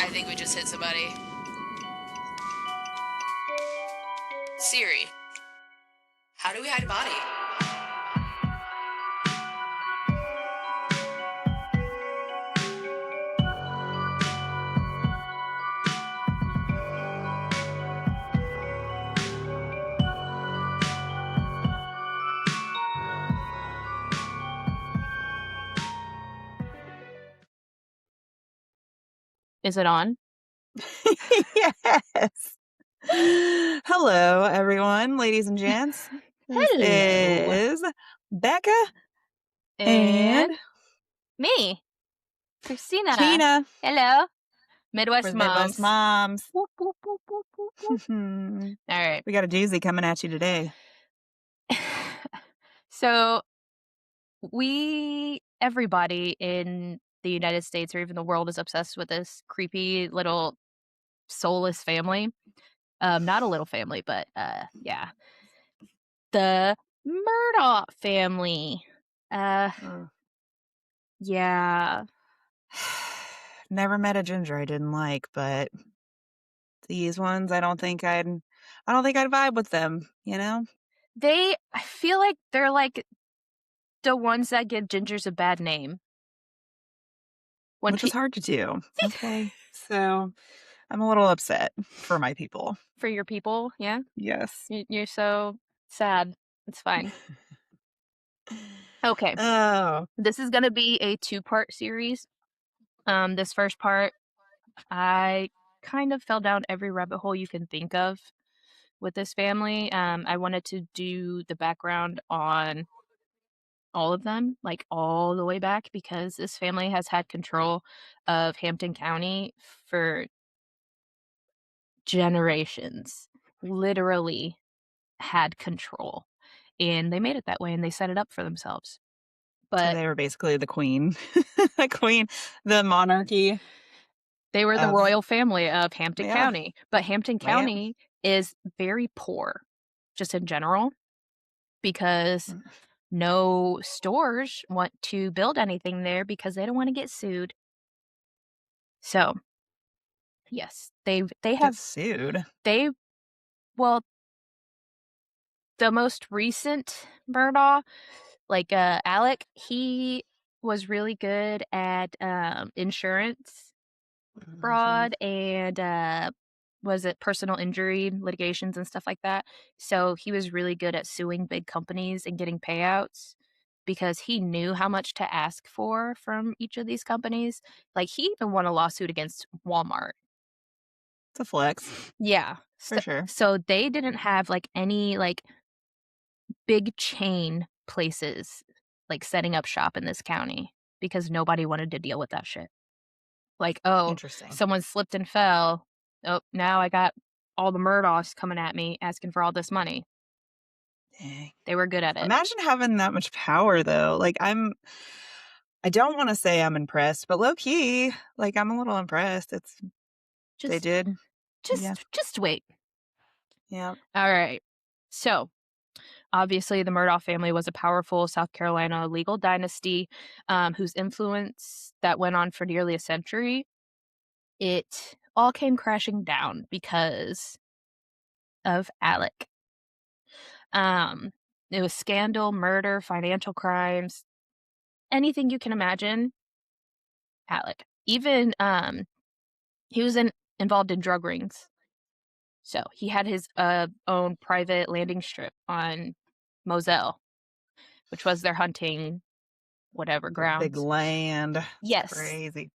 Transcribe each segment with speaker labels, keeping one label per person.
Speaker 1: I think we just hit somebody. Siri, how do we hide a body? Is it on?
Speaker 2: Yes. Hello, everyone, ladies and gents. This
Speaker 1: Hello.
Speaker 2: is Becca
Speaker 1: And me, Christina.
Speaker 2: Tina.
Speaker 1: Hello. Midwest
Speaker 2: We're the
Speaker 1: Moms.
Speaker 2: Midwest Moms.
Speaker 1: Whoop, whoop, whoop, whoop, whoop, whoop. All right.
Speaker 2: We got a doozy coming at you today.
Speaker 1: So everybody in the United States or even the world is obsessed with this creepy little soulless family. Not a little family, but yeah. The Murdaugh family. Yeah.
Speaker 2: Never met a ginger I didn't like, but these ones I don't think I'd vibe with them, you know?
Speaker 1: I feel like they're like the ones that give gingers a bad name.
Speaker 2: Which is hard to do. Okay. So I'm a little upset for my people.
Speaker 1: For your people, yeah?
Speaker 2: Yes.
Speaker 1: You're so sad. It's fine. Okay.
Speaker 2: Oh.
Speaker 1: This is going to be a 2-part series. This first part, I kind of fell down every rabbit hole you can think of with this family. I wanted to do the background on all of them, like all the way back, because this family has had control of Hampton County for generations. Literally had control. And they made it that way and they set it up for themselves.
Speaker 2: So
Speaker 1: But
Speaker 2: they were basically the queen, the monarchy.
Speaker 1: they were the royal family of Hampton
Speaker 2: Yeah.
Speaker 1: County. But Hampton County is very poor, just in general, because no stores want to build anything there because they don't want to get sued. So, yes, they
Speaker 2: Get
Speaker 1: have
Speaker 2: sued.
Speaker 1: Well, the most recent Murdaugh, like Alec, he was really good at insurance fraud and was it personal injury litigations and stuff like that. So he was really good at suing big companies and getting payouts because he knew how much to ask for from each of these companies. Like he even won a lawsuit against Walmart.
Speaker 2: It's a flex.
Speaker 1: Yeah.
Speaker 2: For sure.
Speaker 1: So they didn't have like any like big chain places like setting up shop in this county because nobody wanted to deal with that shit. Like, oh,
Speaker 2: Interesting.
Speaker 1: someone slipped and fell. Oh, now I got all the Murdaughs coming at me asking for all this money.
Speaker 2: Dang.
Speaker 1: They were good at it.
Speaker 2: Imagine having that much power, though. Like, I don't want to say I'm impressed, but low key, like, I'm a little impressed. They did.
Speaker 1: Just wait.
Speaker 2: Yeah.
Speaker 1: All right. So, obviously, the Murdaugh family was a powerful South Carolina legal dynasty whose influence that went on for nearly a century. It all came crashing down because of Alec. It was scandal, murder, financial crimes, anything you can imagine. Alec. Even he was involved in drug rings. So he had his own private landing strip on Moselle, which was their hunting whatever grounds.
Speaker 2: Big land.
Speaker 1: Yes.
Speaker 2: Crazy.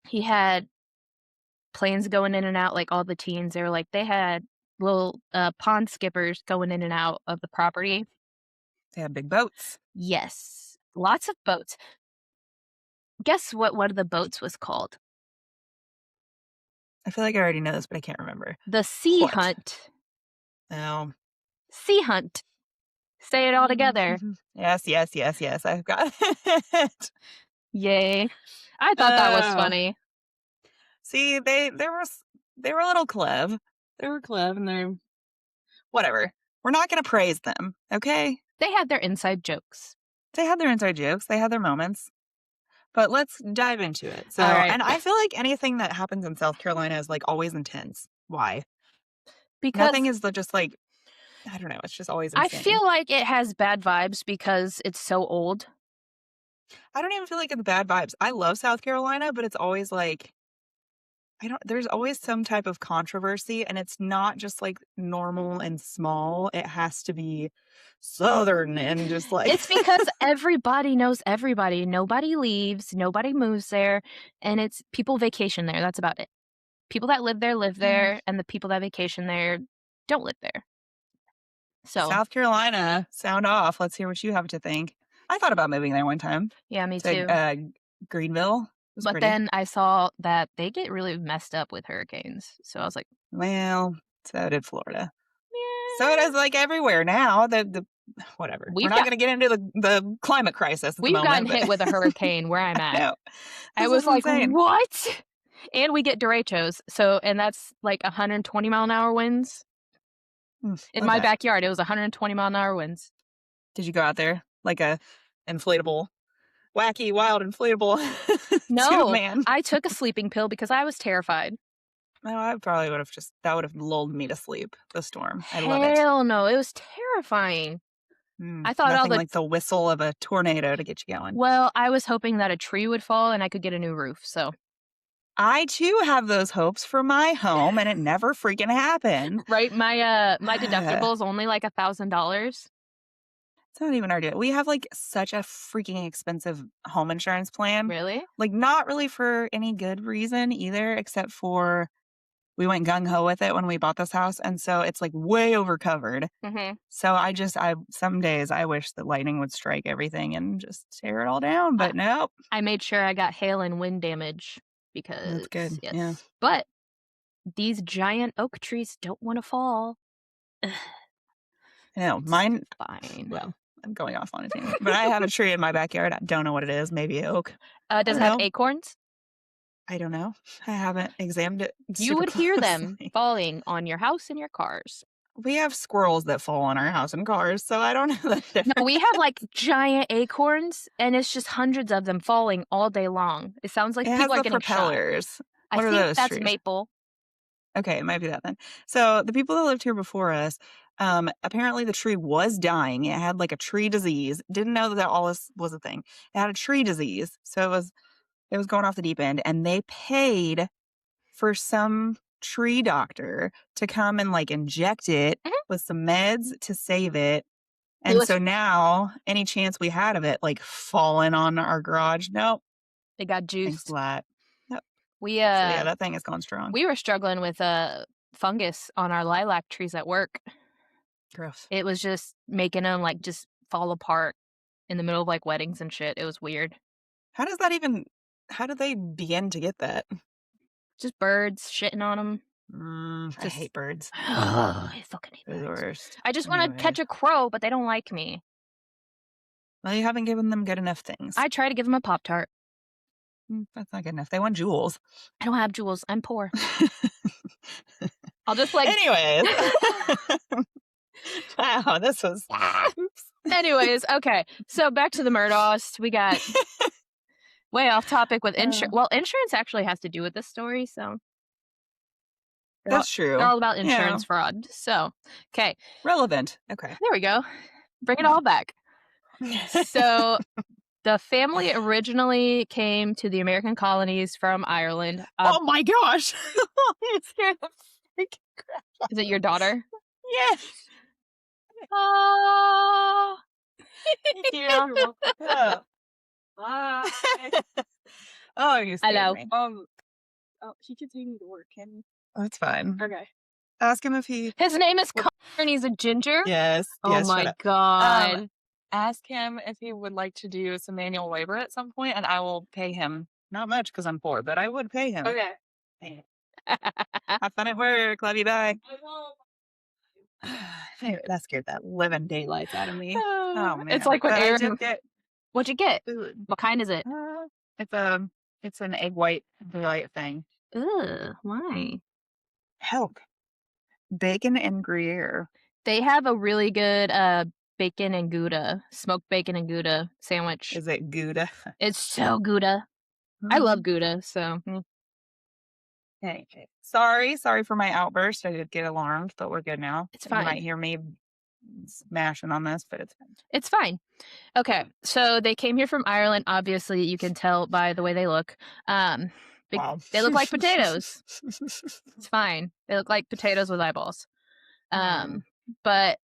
Speaker 1: He had planes going in and out like all the teens. They had little pond skippers going in and out of the property.
Speaker 2: They had big boats.
Speaker 1: Yes. Lots of boats. Guess what one of the boats was called?
Speaker 2: I feel like I already know this, but I can't remember.
Speaker 1: The Sea Hunt.
Speaker 2: Oh.
Speaker 1: Sea Hunt. Say it all together.
Speaker 2: Yes. I've got it.
Speaker 1: Yay. I thought that was funny.
Speaker 2: See, they were a little clev. They were clev and they're whatever. We're not going to praise them, okay?
Speaker 1: They had their inside jokes.
Speaker 2: They had their inside jokes. They had their moments. But let's dive into it. So,
Speaker 1: All right.
Speaker 2: and I feel like anything that happens in South Carolina is like always intense. Why?
Speaker 1: Because
Speaker 2: Nothing is just like, I don't know. It's just always
Speaker 1: I
Speaker 2: insane.
Speaker 1: feel like it has bad vibes because it's so old.
Speaker 2: I don't even feel like it's bad vibes. I love South Carolina, but it's always like, there's always some type of controversy, and it's not just like normal and small. It has to be southern and just like,
Speaker 1: It's because everybody knows everybody. Nobody leaves, nobody moves there, and it's people vacation there. That's about it. People that live
Speaker 2: yeah.
Speaker 1: there, and the people that vacation there don't live there. So,
Speaker 2: South Carolina, sound off. Let's hear what you have to think. I thought about moving there one time
Speaker 1: yeah, me
Speaker 2: to
Speaker 1: too.
Speaker 2: Greenville. It was
Speaker 1: But
Speaker 2: pretty.
Speaker 1: then I saw that they get really messed up with hurricanes. So I was like,
Speaker 2: Well, so did Florida. So it
Speaker 1: "Meh."
Speaker 2: is like everywhere now. The whatever. We're
Speaker 1: We've
Speaker 2: not
Speaker 1: got
Speaker 2: going to get into the climate crisis at the
Speaker 1: we've gotten
Speaker 2: moment, but
Speaker 1: hit with a hurricane where I'm
Speaker 2: I
Speaker 1: at.
Speaker 2: know
Speaker 1: I
Speaker 2: this
Speaker 1: was
Speaker 2: is
Speaker 1: like,
Speaker 2: insane.
Speaker 1: "What?" And we get derechos. So and that's like 120-mile-an-hour winds. In
Speaker 2: Love
Speaker 1: my
Speaker 2: that.
Speaker 1: backyard, it was 120-mile-an-hour winds.
Speaker 2: Did you go out there like a inflatable, wacky, wild inflatable tube
Speaker 1: No,
Speaker 2: man?
Speaker 1: I took a sleeping pill because I was terrified.
Speaker 2: No, I probably would have that would have lulled me to sleep. The storm. I love it.
Speaker 1: Hell no, it was terrifying. I thought all
Speaker 2: Nothing
Speaker 1: the
Speaker 2: like the whistle of a tornado to get you going.
Speaker 1: well, I was hoping that a tree would fall and I could get a new roof, so
Speaker 2: I too have those hopes for my home, and it never freaking happened.
Speaker 1: right, my
Speaker 2: It's
Speaker 1: deductible is only like $1,000.
Speaker 2: not even our deal. We have like such a freaking expensive home insurance plan.
Speaker 1: Really?
Speaker 2: Like, not really for any good reason either, except for we went gung ho with it when we bought this house. And so it's like way over covered.
Speaker 1: Mhm.
Speaker 2: So some days I wish that lightning would strike everything and just tear it all down.
Speaker 1: I
Speaker 2: But nope.
Speaker 1: I made sure I got hail and wind damage
Speaker 2: That's
Speaker 1: because
Speaker 2: good. Yeah.
Speaker 1: yes. But these giant oak trees don't wanna fall.
Speaker 2: No,
Speaker 1: It's
Speaker 2: mine,
Speaker 1: fine.
Speaker 2: well, I'm going off on a tangent, but I have a tree in my backyard. I don't know what it is. Maybe oak. I
Speaker 1: Does
Speaker 2: don't
Speaker 1: it have
Speaker 2: know.
Speaker 1: acorns?
Speaker 2: I don't know. I haven't examined it
Speaker 1: You
Speaker 2: super
Speaker 1: would hear them
Speaker 2: closely.
Speaker 1: falling on your house and your cars.
Speaker 2: We have squirrels that fall on our house and cars, so I don't know the
Speaker 1: No, we
Speaker 2: difference.
Speaker 1: have, like, giant acorns, and it's just hundreds of them falling all day long. It sounds like
Speaker 2: It has
Speaker 1: people are
Speaker 2: the
Speaker 1: getting shot.
Speaker 2: propellers.
Speaker 1: I
Speaker 2: What are
Speaker 1: think
Speaker 2: those
Speaker 1: that's
Speaker 2: trees?
Speaker 1: maple.
Speaker 2: Okay, it might be that then. So the people that lived here before us, apparently the tree was dying. It had like a tree disease. Didn't know that all this was a thing. It had a tree disease, so it was going off the deep end, and they paid for some tree doctor to come and like inject it
Speaker 1: Mhm.
Speaker 2: with some meds to save it.
Speaker 1: It
Speaker 2: And
Speaker 1: was
Speaker 2: so now any chance we had of it like falling on our garage, nope,
Speaker 1: It got
Speaker 2: thanks a
Speaker 1: juiced.
Speaker 2: lot. Yep.
Speaker 1: We,
Speaker 2: So yeah,
Speaker 1: uh
Speaker 2: that thing is going strong.
Speaker 1: we were struggling with, fungus on our lilac trees at work.
Speaker 2: Gross.
Speaker 1: It was just making them, like, just fall apart in the middle of, like, weddings and shit. It was weird.
Speaker 2: How does how do they begin to get that?
Speaker 1: Just birds shitting on them.
Speaker 2: I
Speaker 1: Just
Speaker 2: hate birds.
Speaker 1: I fucking hate
Speaker 2: They're the
Speaker 1: birds.
Speaker 2: worst.
Speaker 1: I just wanna
Speaker 2: Anyways.
Speaker 1: catch a crow, but they don't like me.
Speaker 2: Well, you haven't given them good enough things.
Speaker 1: I try to give them a Pop-Tart.
Speaker 2: That's not good enough. They want jewels.
Speaker 1: I don't have jewels. I'm poor. I'll just, like
Speaker 2: Anyways. Wow, this was oops.
Speaker 1: Anyways, okay. So back to the Murdaughs. We got way off topic with insurance.
Speaker 2: Uh,
Speaker 1: Well, insurance actually has to do with this story, so
Speaker 2: that's
Speaker 1: they're
Speaker 2: true.
Speaker 1: all about
Speaker 2: Yeah.
Speaker 1: insurance fraud. So, okay,
Speaker 2: Relevant. Okay.
Speaker 1: there we go. Bring it all back. So, the family originally came to the American colonies from Ireland.
Speaker 2: Oh my gosh. You scared the freaking crap.
Speaker 1: Is it your daughter?
Speaker 2: Yes.
Speaker 1: Ah.
Speaker 2: Bye. Oh, you scared
Speaker 1: Hello.
Speaker 2: me.
Speaker 3: Oh, he could take me to work, can he?
Speaker 2: That's fine.
Speaker 3: Okay.
Speaker 2: Ask him if he.
Speaker 1: His name is Connor and he's a ginger?
Speaker 2: Yes.
Speaker 1: Oh
Speaker 2: Yes. Shut
Speaker 1: my
Speaker 2: up.
Speaker 1: god.
Speaker 3: Ask him if he would like to do some manual labor at some point, and I will pay him.
Speaker 2: Not much because I'm poor, but I would pay him.
Speaker 3: Okay.
Speaker 2: Have fun at work. Love you. Bye.
Speaker 3: I won't.
Speaker 2: Anyway, that scared that living daylights out of me. Oh man.
Speaker 1: It's like when
Speaker 2: But I
Speaker 1: Aaron.
Speaker 2: did get
Speaker 1: What'd you get?
Speaker 2: food.
Speaker 1: What kind is it?
Speaker 2: It's an egg white delight thing.
Speaker 1: Ugh, why?
Speaker 2: Help. Bacon and Gruyere.
Speaker 1: They have a really good bacon and Gouda, smoked bacon and Gouda sandwich.
Speaker 2: Is it Gouda?
Speaker 1: It's so Gouda. I love Gouda, so
Speaker 2: Okay. Sorry for my outburst. I did get alarmed, but we're good now.
Speaker 1: it's
Speaker 2: You
Speaker 1: fine.
Speaker 2: might hear me smashing on this, but it's fine.
Speaker 1: It's fine. Okay, so they came here from Ireland. Obviously, you can tell by the way they look. Um,
Speaker 2: Wow.
Speaker 1: they look like potatoes. It's fine. They look like potatoes with eyeballs.
Speaker 2: Aw.
Speaker 1: But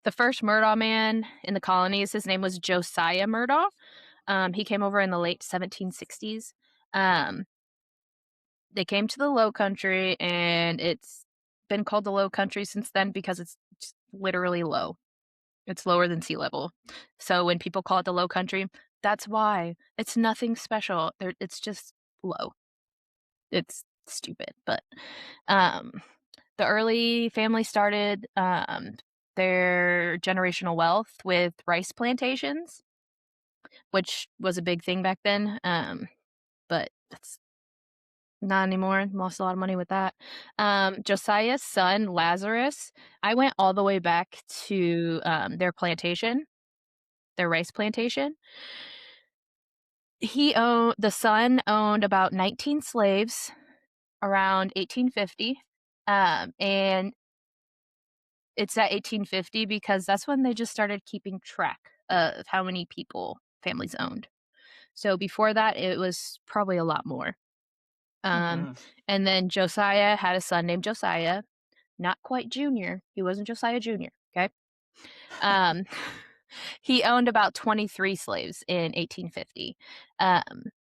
Speaker 1: the first Murdaugh man in the colonies, his name was Josiah Murdaugh. He came over in the late 1760s. Um, they came to the Low Country, and it's been called the Low Country since then because it's just literally low. It's lower than sea level. So when people call it the Low Country, that's why. It's nothing special. It's just low. It's stupid, but um, the early family started their generational wealth with rice plantations, which was a big thing back then. But that's not anymore. Lost a lot of money with that. Josiah's son, Lazarus, I went all the way back to their plantation, their rice plantation. The son owned about 19 slaves around 1850. And it's at 1850 because that's when they just started keeping track of how many people families owned. So before that, it was probably a lot more. Um,
Speaker 2: Mhm.
Speaker 1: and then Josiah had a son named Josiah, not quite Junior. He wasn't Josiah Jr. Okay. Um, he owned about 23 slaves in 1850. Um,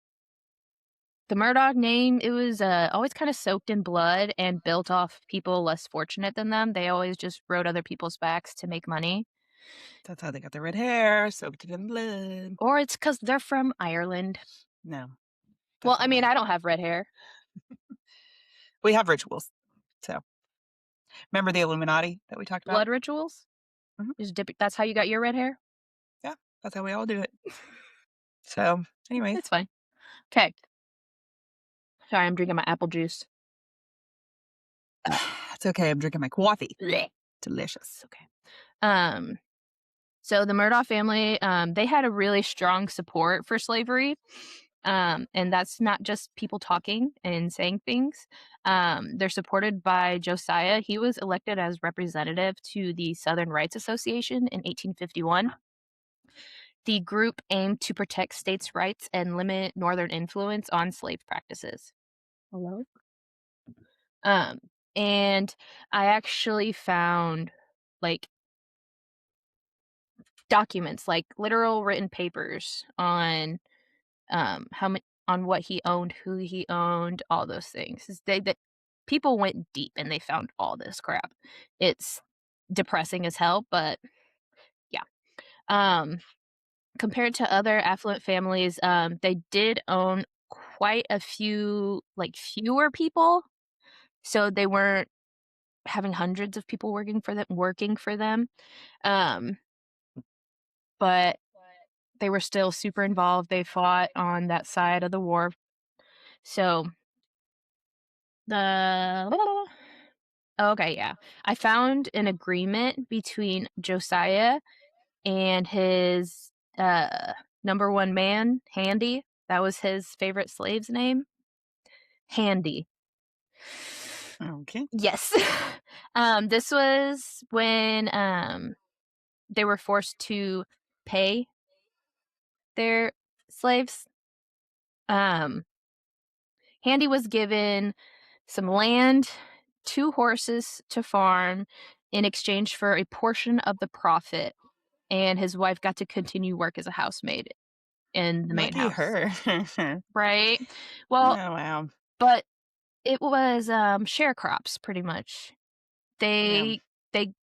Speaker 1: the Murdaugh name, it was always kind of soaked in blood and built off people less fortunate than them. They always just rode other people's backs to make money.
Speaker 2: That's how they got their red hair, soaked it in blood.
Speaker 1: Or it's because they're from Ireland.
Speaker 2: No,
Speaker 1: Well,
Speaker 2: that's a
Speaker 1: I mean,
Speaker 2: lie.
Speaker 1: I don't have red hair.
Speaker 2: We have rituals. So remember the Illuminati that we talked about?
Speaker 1: Blood rituals?
Speaker 2: Mhm.
Speaker 1: Just dip it. That's how you got your red hair?
Speaker 2: Yeah, that's how we all do it. So, anyways,
Speaker 1: It's fine. Okay. Sorry, I'm drinking my apple juice.
Speaker 2: it's okay. I'm drinking my coffee.
Speaker 1: Blech.
Speaker 2: Delicious.
Speaker 1: It's okay. Um, so the Murdaugh family, they had a really strong support for slavery. And that's not just people talking and saying things. They're supported by Josiah. He was elected as representative to the Southern Rights Association in 1851. The group aimed to protect states' rights and limit Northern influence on slave practices. Hello? Um, and I actually found like documents, like literal written papers on how much on what he owned, who he owned, all those things. That people went deep and they found all this crap. It's depressing as hell, but yeah. Um, compared to other affluent families, they did own quite a few, like fewer people, so they weren't having hundreds of people working for them. Um, but they were still super involved. They fought on that side of the war. So the okay, yeah. I found an agreement between Josiah and his number one man, Handy. That was his favorite slave's name. Handy.
Speaker 2: Okay.
Speaker 1: Yes. This was when they were forced to pay their slaves. Um Handy was given some land, 2 horses to farm in exchange for a portion of the profit, and his wife got to continue work as a housemaid in the main
Speaker 2: Lucky
Speaker 1: house.
Speaker 2: her.
Speaker 1: Right?
Speaker 2: Oh,
Speaker 1: Well,
Speaker 2: wow.
Speaker 1: but it was, sharecrops pretty much.
Speaker 2: Yeah.
Speaker 1: They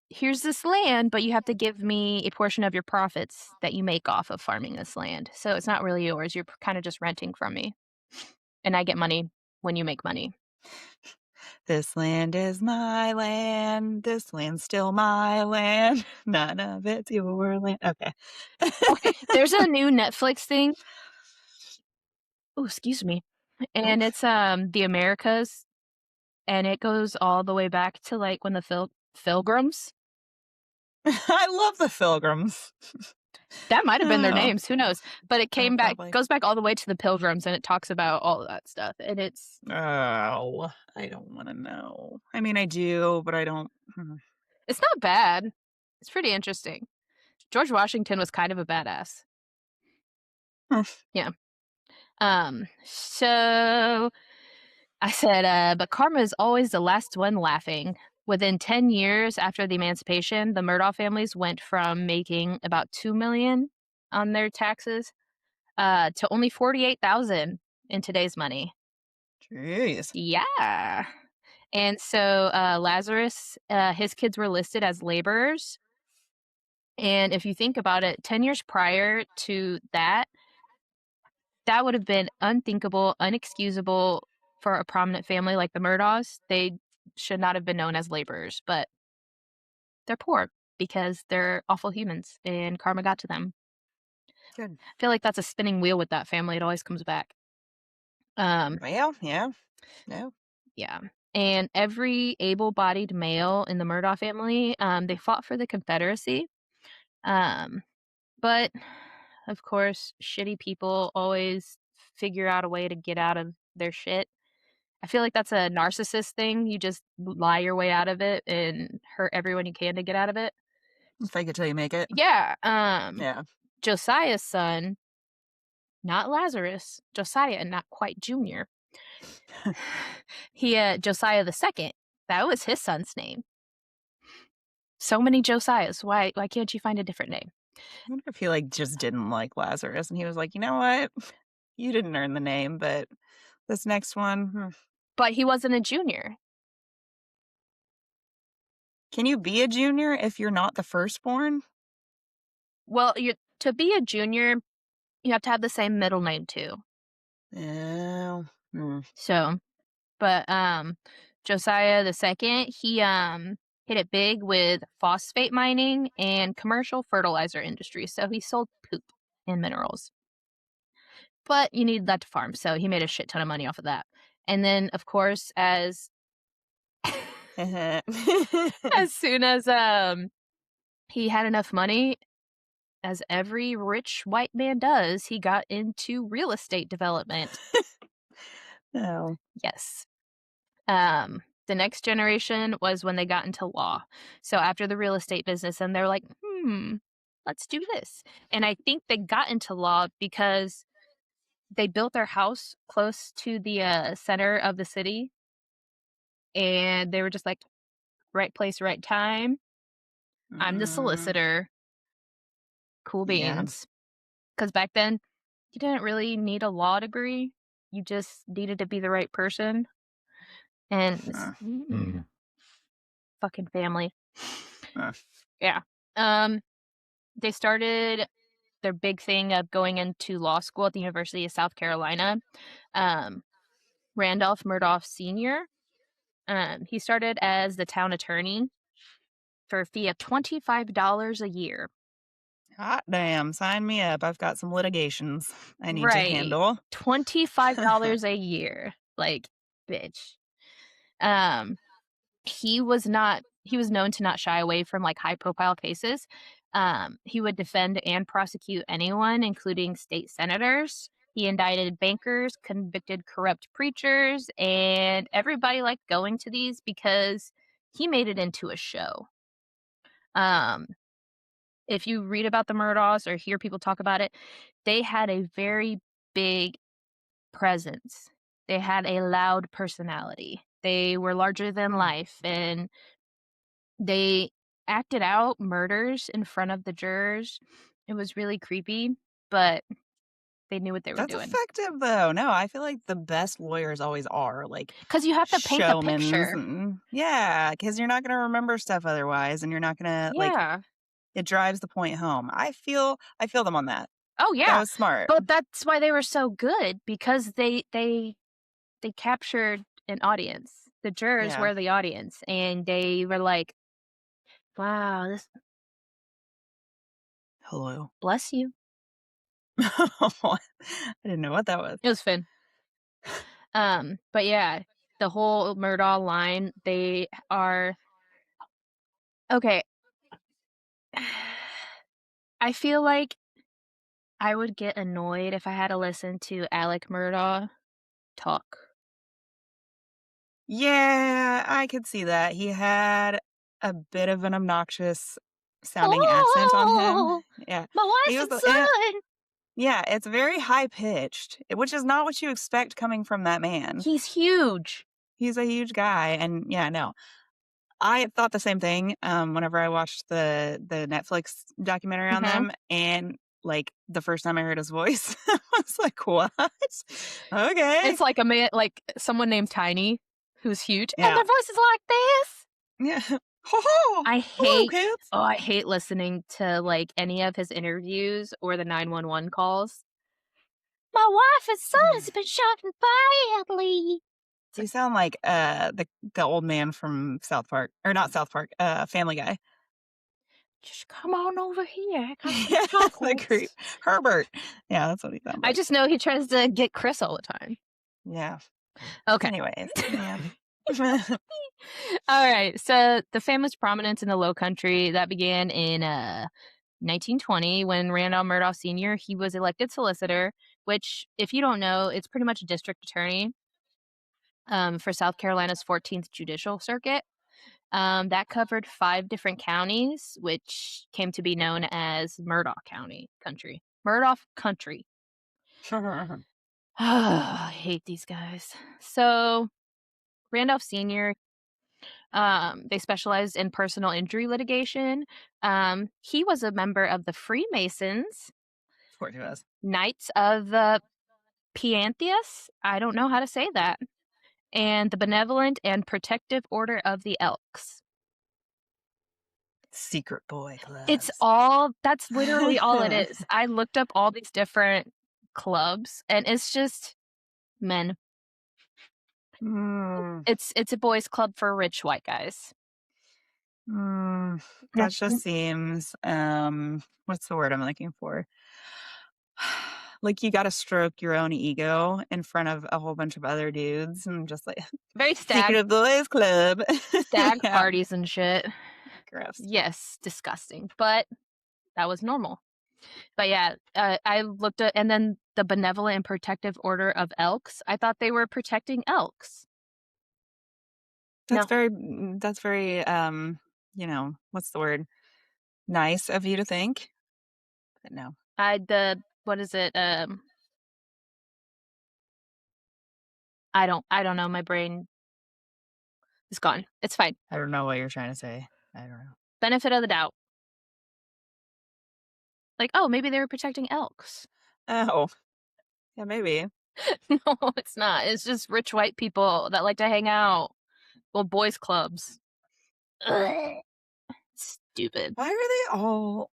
Speaker 1: "Here's this land, but you have to give me a portion of your profits that you make off of farming this land. So it's not really yours, you're kinda just renting from me, and I get money when you make money."
Speaker 2: This land is my land. This land's still my land. None of it's your land. Okay.
Speaker 1: Okay, there's a new Netflix thing. Oh, excuse me. And
Speaker 2: Oof.
Speaker 1: it's, The Americas, and it goes all the way back to, like, when the Pilgrims.
Speaker 2: I love the Pilgrims.
Speaker 1: That might have been their
Speaker 2: Oh,
Speaker 1: names, who knows? But it
Speaker 2: oh,
Speaker 1: came back
Speaker 2: probably.
Speaker 1: goes back all the way to the Pilgrims, and it talks about all of that stuff, and
Speaker 2: Oh, I don't wanna know. I mean, I do, but I don't
Speaker 1: it's not bad. It's pretty interesting. George Washington was kind of a badass. Yeah. So I said, but karma is always the last one laughing. Within 10 years after the emancipation, the Murdaugh families went from making about 2 million on their taxes to only 48,000 in today's money.
Speaker 2: Jeez.
Speaker 1: Yeah. And so Lazarus, his kids were listed as laborers. And if you think about it, 10 years prior to that, that would have been unthinkable, unexcusable for a prominent family like the Murdaughs. They should not have been known as laborers, but they're poor because they're awful humans and karma got to them.
Speaker 2: Good.
Speaker 1: I feel like that's a spinning wheel with that family. It always comes back.
Speaker 2: Well, yeah. No.
Speaker 1: Yeah. And every able-bodied male in the Murdaugh family, they fought for the Confederacy. Um, but of course, shitty people always figure out a way to get out of their shit. I feel like that's a narcissist thing. You just lie your way out of it and hurt everyone you can to get out of it.
Speaker 2: Fake it till you make it.
Speaker 1: Yeah.
Speaker 2: Yeah.
Speaker 1: Josiah's son, not Lazarus, Josiah, and not quite Junior. Josiah the second. That was his son's name. So many Josiahs. Why can't you find a different name?
Speaker 2: I wonder if he, like, just didn't like Lazarus, and he was like, "You know what? You didn't earn the name, but this next one,
Speaker 1: But he wasn't a junior.
Speaker 2: Can you be a junior if you're not the firstborn?"
Speaker 1: Well, to be a junior, you have to have the same middle name too.
Speaker 2: Oh.
Speaker 1: So, but Josiah the second, he hit it big with phosphate mining and commercial fertilizer industry. So he sold poop and minerals. But you needed that to farm, so he made a shit ton of money off of that. And then, of course, as as soon as he had enough money, as every rich white man does, he got into real estate development.
Speaker 2: No.
Speaker 1: Yes. The next generation was when they got into law. So after the real estate business, and they're like, let's do this. And I think they got into law because they built their house close to the center of the city, and they were just like, right place, right time. I'm the
Speaker 2: Mm,
Speaker 1: solicitor. Cool
Speaker 2: yeah.
Speaker 1: beans. Because back then, you didn't really need a law degree. You just needed to be the right person. And fucking family.
Speaker 2: Uh,
Speaker 1: Yeah. They started their big thing of going into law school at the University of South Carolina. Randolph Murdaugh Sr. He started as the town attorney for a fee of $25 a year.
Speaker 2: Hot damn, sign me up. I've got some litigations I need to
Speaker 1: Right.
Speaker 2: handle.
Speaker 1: $25 a year. Like, bitch. Um, he was known to not shy away from like high profile cases. He would defend and prosecute anyone, including state senators. He indicted bankers, convicted corrupt preachers, and everybody liked going to these because he made it into a show. Um, if you read about the Murdaughs or hear people talk about it, they had a very big presence. They had a loud personality. They were larger than life, and they acted out murders in front of the jurors. It was really creepy, but they knew what they were
Speaker 2: That's
Speaker 1: doing.
Speaker 2: effective, though. No, I feel like the best lawyers always are, like,
Speaker 1: Because you have to paint the
Speaker 2: showmans
Speaker 1: picture.
Speaker 2: and yeah, because 'cause you're not gonna remember stuff otherwise, and you're not gonna, like,
Speaker 1: Yeah.
Speaker 2: it drives the point home. I feel them on that.
Speaker 1: Oh,
Speaker 2: That
Speaker 1: yeah.
Speaker 2: was smart.
Speaker 1: But that's why they were so good, because they captured an audience. The jurors
Speaker 2: Yeah.
Speaker 1: were the audience, and they were like, "Wow, this
Speaker 2: Hello.
Speaker 1: bless you."
Speaker 2: I didn't know what that was.
Speaker 1: It was fun. But yeah, the whole Murdaugh line, they are okay. I feel like I would get annoyed if I had to listen to Alec Murdaugh talk.
Speaker 2: Yeah, I could see that. He had a bit of an obnoxious sounding accent on him.
Speaker 1: "Oh,
Speaker 2: Yeah.
Speaker 1: my
Speaker 2: He
Speaker 1: wife
Speaker 2: was
Speaker 1: and
Speaker 2: the and
Speaker 1: son!"
Speaker 2: yeah, it's very high pitched, which is not what you expect coming from that man.
Speaker 1: He's huge.
Speaker 2: He's a huge guy, and yeah, no. I thought the same thing, whenever I watched the Netflix documentary on
Speaker 1: Mhm.
Speaker 2: them, and, like, the first time I heard his voice, I was like, "What? Okay."
Speaker 1: It's like a man like, someone named Tiny, who's huge, and
Speaker 2: Yeah.
Speaker 1: their voice is like this.
Speaker 2: Yeah. "Ha ha!
Speaker 1: I
Speaker 2: Hello,
Speaker 1: hate
Speaker 2: kids."
Speaker 1: I hate listening to, like, any of his interviews or the 911 calls. "My wife and son has been shot badly." It's
Speaker 2: You
Speaker 1: like,
Speaker 2: sound like, the old man from South Park or not South Park, Family Guy.
Speaker 1: "Just come on over here, I got some
Speaker 2: Yeah, the creep.
Speaker 1: chocolates."
Speaker 2: Herbert. Yeah, that's what he sounds
Speaker 1: I
Speaker 2: like.
Speaker 1: just know he tries to get Chris all the time.
Speaker 2: Yeah.
Speaker 1: Okay.
Speaker 2: Anyways, yeah.
Speaker 1: Alright, so the family's prominence in the Low Country, that began in, 1920 when Randall Murdaugh Sr., he was elected solicitor, which, if you don't know, it's pretty much a district attorney, for South Carolina's 14th Judicial Circuit. That covered 5 different counties, which came to be known as Murdaugh Country. I hate these guys. So, Randolph Sr., they specialized in personal injury litigation. He was a member of the Freemasons,
Speaker 2: Of course he was.
Speaker 1: Knights of the Piantheus, I don't know how to say that, and the Benevolent and Protective Order of the Elks.
Speaker 2: Secret boy
Speaker 1: It's
Speaker 2: clubs.
Speaker 1: all that's literally all it is. I looked up all these different clubs, and it's just men.
Speaker 2: Mm,
Speaker 1: It's a boys' club for rich white guys.
Speaker 2: that just seems, what's the word I'm looking for? Like you gotta stroke your own ego in front of a whole bunch of other dudes and just like,
Speaker 1: Very
Speaker 2: "Secret boys club."
Speaker 1: stag
Speaker 2: Yeah,
Speaker 1: parties and shit.
Speaker 2: gross.
Speaker 1: Yes, disgusting, but that was normal. But yeah, I looked at and then the Benevolent and Protective Order of Elks, I thought they were protecting elks. No,
Speaker 2: That's very, what's the word? Nice of you to think, but no.
Speaker 1: what is it? I don't know, my brain is gone. It's fine.
Speaker 2: I don't know what you're trying to say. I don't know.
Speaker 1: Benefit of the doubt. Like, "Oh, maybe they were protecting elks."
Speaker 2: Oh, yeah, maybe.
Speaker 1: No, it's not. It's just rich white people that like to hang out. Well, boys clubs. Ugh, stupid.
Speaker 2: Why are they all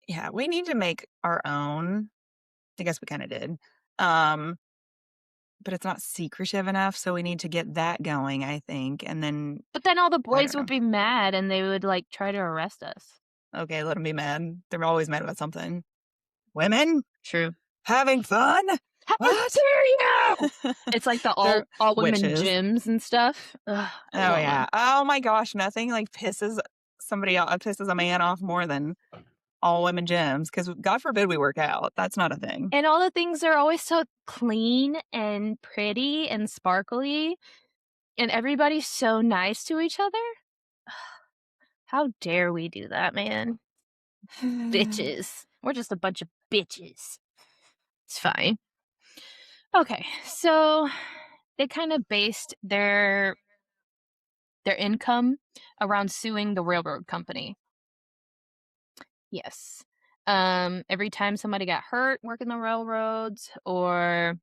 Speaker 2: yeah, we need to make our own. I guess we kinda did. Um, but it's not secretive enough, so we need to get that going, I think, and then
Speaker 1: But then all the
Speaker 2: I
Speaker 1: boys
Speaker 2: don't
Speaker 1: would
Speaker 2: know.
Speaker 1: be mad and they would, like, try to arrest us.
Speaker 2: Okay, let them be mad. They're always mad about something. Women
Speaker 1: True.
Speaker 2: having fun?
Speaker 1: How
Speaker 2: What?
Speaker 1: dare you! It's like the
Speaker 2: They're
Speaker 1: all women
Speaker 2: witches.
Speaker 1: gyms and stuff. Ugh, I
Speaker 2: Oh,
Speaker 1: want
Speaker 2: yeah.
Speaker 1: one.
Speaker 2: Oh my gosh, nothing, like, pisses a man off more than all women gyms. Because God forbid we work out. That's not a thing.
Speaker 1: And all the things are always so clean and pretty and sparkly, and everybody's so nice to each other. How dare we do that, man? Bitches. We're just a bunch of bitches. It's fine. Okay, so they kind of based their income around suing the railroad company. Yes. Every time somebody got hurt working the railroads or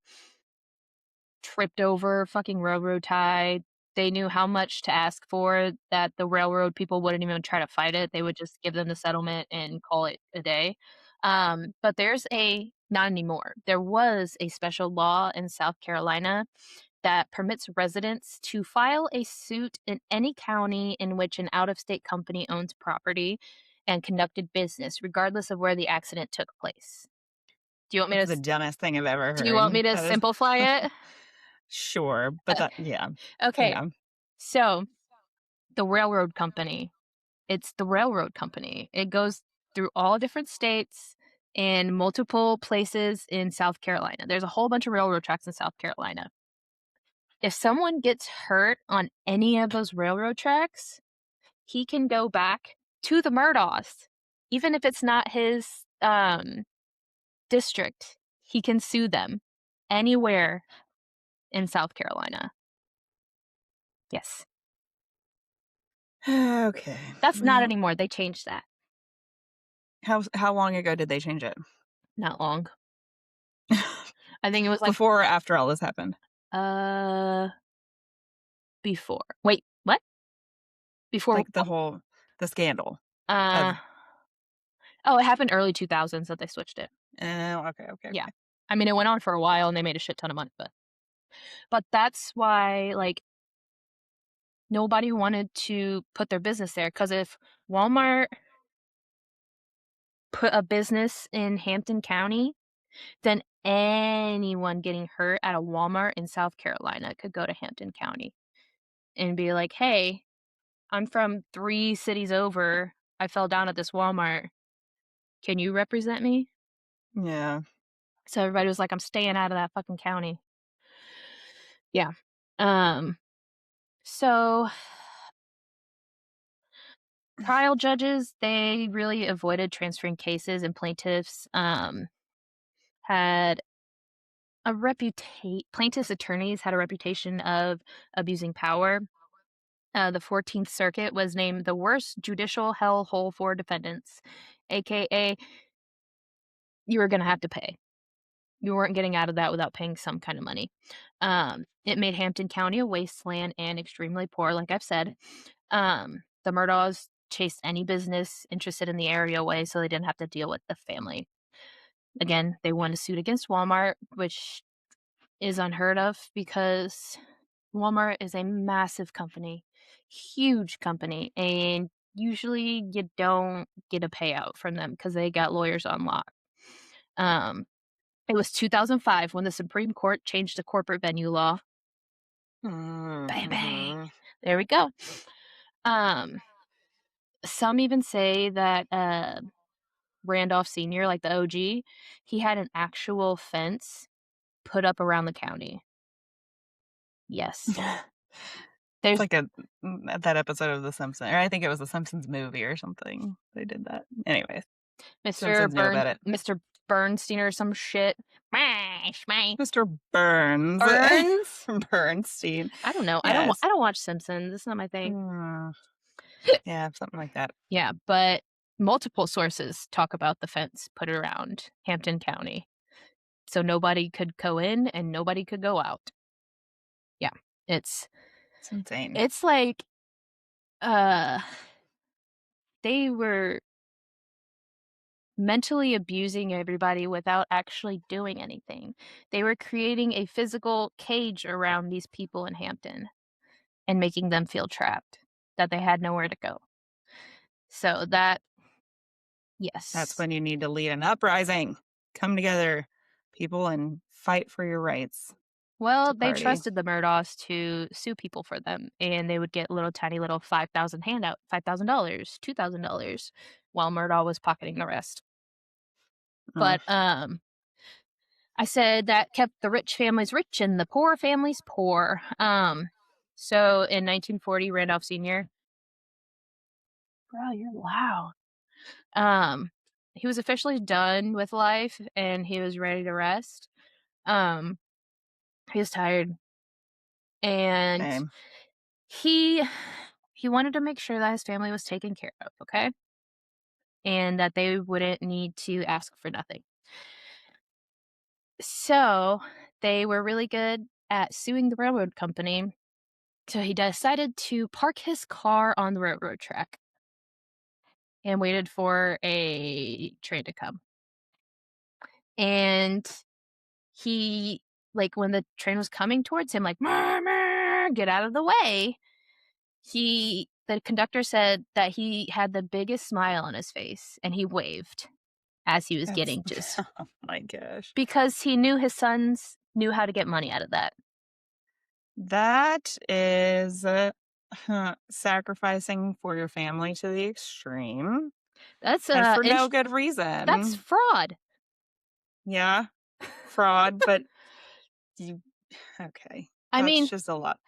Speaker 1: tripped over a fucking railroad tie, they knew how much to ask for that the railroad people wouldn't even try to fight it. They would just give them the settlement and call it a day. But there's a not anymore. There was a special law in South Carolina that permits residents to file a suit in any county in which an out of state company owns property and conducted business, regardless of where the accident took place. Do you want me to
Speaker 2: That's the
Speaker 1: s-
Speaker 2: dumbest thing I've ever
Speaker 1: do you want
Speaker 2: heard.
Speaker 1: me to
Speaker 2: That is
Speaker 1: simplify it?
Speaker 2: sure, but that yeah.
Speaker 1: Okay.
Speaker 2: Yeah.
Speaker 1: So, the railroad company, it's the railroad company. It goes through all different states in multiple places in South Carolina. There's a whole bunch of railroad tracks in South Carolina. If someone gets hurt on any of those railroad tracks, he can go back to the Murdaughs. Even if it's not his district, he can sue them anywhere in South Carolina. Yes.
Speaker 2: Okay.
Speaker 1: That's not
Speaker 2: Well,
Speaker 1: anymore. They changed that.
Speaker 2: how long ago did they change it?
Speaker 1: Not long. I think it was like
Speaker 2: Before or after all this happened?
Speaker 1: uh before. Wait, what? Before
Speaker 2: Like the scandal
Speaker 1: uh
Speaker 2: of
Speaker 1: oh, it happened early 2000s that they switched it.
Speaker 2: okay, okay,
Speaker 1: Yeah.
Speaker 2: okay.
Speaker 1: I mean, it went on for a while and they made a shit ton of money, but that's why like nobody wanted to put their business there cuz if Walmart put a business in Hampton County, then anyone getting hurt at a Walmart in South Carolina could go to Hampton County and be like, "Hey, I'm from 3 cities over. I fell down at this Walmart. Can you represent me?"
Speaker 2: Yeah.
Speaker 1: So everybody was like, "I'm staying out of that fucking county." Yeah. Um, so trial judges, they really avoided transferring cases, and plaintiffs, had a plaintiffs' attorneys had a reputation of abusing power. The 14th Circuit was named the worst judicial hellhole for defendants, AKA, you were gonna have to pay. You weren't getting out of that without paying some kind of money. It made Hampton County a wasteland and extremely poor, like I've said. The Murdaughs chased any business interested in the area away so they didn't have to deal with the family. Again, they won a suit against Walmart, which is unheard of because Walmart is a massive company, huge company, and usually you don't get a payout from them because they got lawyers on lock. Um, it was 2005 when the Supreme Court changed the corporate venue law. Bang, bang.
Speaker 2: Mm-hmm.
Speaker 1: There we go. Um, some even say that Randolph Sr., like the OG, he had an actual fence put up around the county. Yes.
Speaker 2: It's
Speaker 1: There's
Speaker 2: like that episode of The Simpsons, or I think it was the Simpsons movie or something. They did that. Anyways, Simpsons knew about it.
Speaker 1: Mr. Bernstein or some shit. Mash, my
Speaker 2: Mr. Burns.
Speaker 1: Burns?
Speaker 2: Bernstein.
Speaker 1: I don't know.
Speaker 2: Yes.
Speaker 1: I don't watch Simpsons. It's not my thing.
Speaker 2: Mm, yeah, something like that.
Speaker 1: Yeah, but multiple sources talk about the fence put around Hampton County. So nobody could go in and nobody could go out. Yeah. It's
Speaker 2: It's insane.
Speaker 1: it's like uh they were mentally abusing everybody without actually doing anything. They were creating a physical cage around these people in Hampton and making them feel trapped, that they had nowhere to go. So that
Speaker 2: That's
Speaker 1: yes.
Speaker 2: when you need to lead an uprising. Come together, people, and fight for your rights. It's
Speaker 1: Well,
Speaker 2: a
Speaker 1: they
Speaker 2: party.
Speaker 1: trusted the Murdaughs to sue people for them, and they would get little tiny little 5,000 handout, $5,000, $2,000, while Murdaugh was pocketing the rest.
Speaker 2: Mm.
Speaker 1: But I said that kept the rich families rich and the poor families poor. So in 1940, Randolph Sr. Bro, you're loud. He was officially done with life and he was ready to rest. Um, he was tired and
Speaker 2: Same.
Speaker 1: he he wanted to make sure that his family was taken care of, okay? And that they wouldn't need to ask for nothing. So, they were really good at suing the railroad company. So he decided to park his car on the railroad track and waited for a train to come. And he, like, when the train was coming towards him, like, "Mer, mer, get out of the way." The conductor said that he had the biggest smile on his face and he waved as he was
Speaker 2: That's
Speaker 1: getting just
Speaker 2: oh my gosh.
Speaker 1: because he knew his sons knew how to get money out of that.
Speaker 2: That is sacrificing for your family to the extreme
Speaker 1: That's
Speaker 2: and for no
Speaker 1: int
Speaker 2: good
Speaker 1: that's
Speaker 2: reason.
Speaker 1: fraud.
Speaker 2: Yeah, fraud, but you okay.
Speaker 1: I
Speaker 2: That's
Speaker 1: mean,
Speaker 2: just a lot.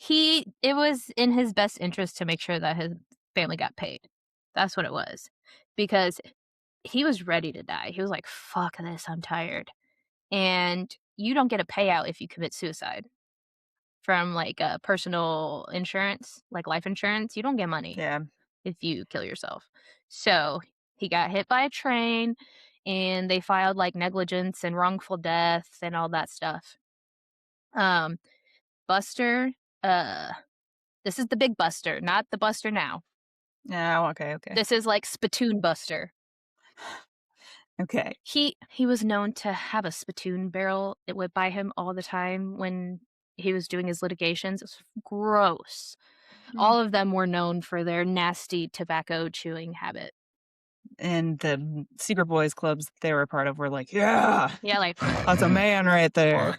Speaker 1: it was in his best interest to make sure that his family got paid. That's what it was. Because he was ready to die. He was like, "Fuck this, I'm tired." And you don't get a payout if you commit suicide from, like, personal insurance, like life insurance. You don't get money
Speaker 2: Yeah.
Speaker 1: if you kill yourself. So, he got hit by a train, and they filed, like, negligence and wrongful death and all that stuff. Um, Buster, uh this is the big Buster, not the Buster now.
Speaker 2: Oh, okay, okay.
Speaker 1: This is, like, spittoon Buster.
Speaker 2: Okay.
Speaker 1: He was known to have a spittoon barrel. It went by him all the time when he was doing his litigations. It was gross.
Speaker 2: Mm.
Speaker 1: All of them were known for their nasty tobacco chewing habit.
Speaker 2: And the secret boys clubs they were a part of were like, "Yeah,
Speaker 1: Yeah, like
Speaker 2: that's a man right there."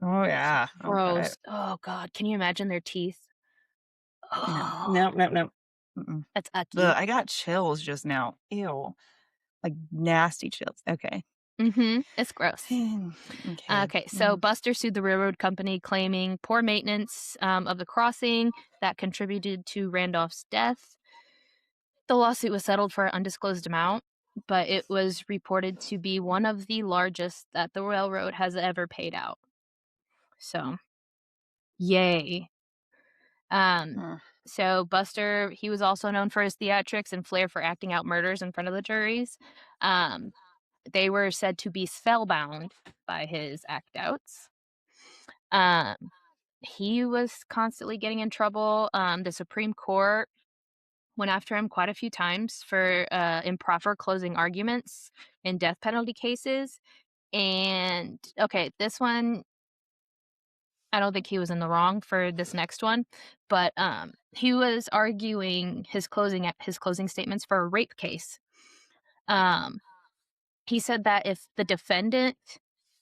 Speaker 2: Oh, yeah. Okay.
Speaker 1: gross. Oh god, can you imagine their teeth?
Speaker 2: No.
Speaker 1: Oh,
Speaker 2: No, no, no. Mm-mm.
Speaker 1: that's
Speaker 2: Ugh,
Speaker 1: ucky.
Speaker 2: I got chills just now. Ew. Like, nasty chills. Okay.
Speaker 1: Mhm, it's gross.
Speaker 2: Okay.
Speaker 1: Okay, so
Speaker 2: Mm.
Speaker 1: Buster sued the railroad company claiming poor maintenance, of the crossing that contributed to Randolph's death. The lawsuit was settled for an undisclosed amount, but it was reported to be one of the largest that the railroad has ever paid out. So, yay. Um,
Speaker 2: Mm.
Speaker 1: so Buster, he was also known for his theatrics and flair for acting out murders in front of the juries. Um, they were said to be spellbound by his act outs. Um, he was constantly getting in trouble. The Supreme Court went after him quite a few times for improper closing arguments in death penalty cases. And okay, this one, I don't think he was in the wrong for this next one, but he was arguing his closing statements for a rape case. Um, he said that if the defendant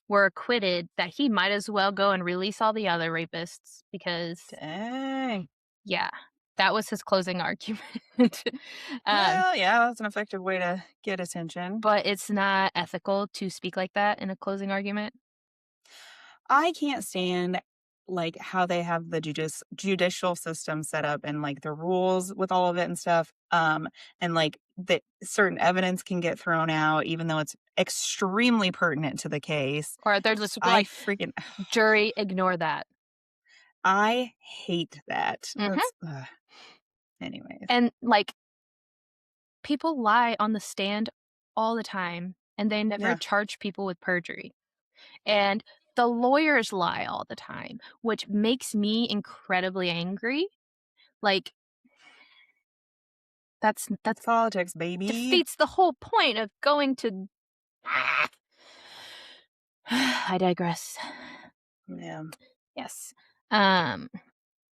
Speaker 1: were acquitted, that he might as well go and release all the other rapists because,
Speaker 2: Dang.
Speaker 1: yeah, that was his closing argument. um,
Speaker 2: Well, yeah, that's an effective way to get attention.
Speaker 1: but it's not ethical to speak like that in a closing argument.
Speaker 2: I can't stand like how they have the judicial system set up and like the rules with all of it and stuff. And like that certain evidence can get thrown out even though it's extremely pertinent to the case.
Speaker 1: Or they're just
Speaker 2: I
Speaker 1: like,
Speaker 2: freaking
Speaker 1: jury, ignore that.
Speaker 2: I hate that.
Speaker 1: Mhm.
Speaker 2: That's anyways.
Speaker 1: And, like, people lie on the stand all the time, and they never
Speaker 2: Yeah.
Speaker 1: charge people with perjury. And the lawyers lie all the time, which makes me incredibly angry. Like,
Speaker 2: It's
Speaker 1: that's
Speaker 2: politics, baby.
Speaker 1: defeats the whole point of going to I digress.
Speaker 2: Yeah.
Speaker 1: Yes. Um,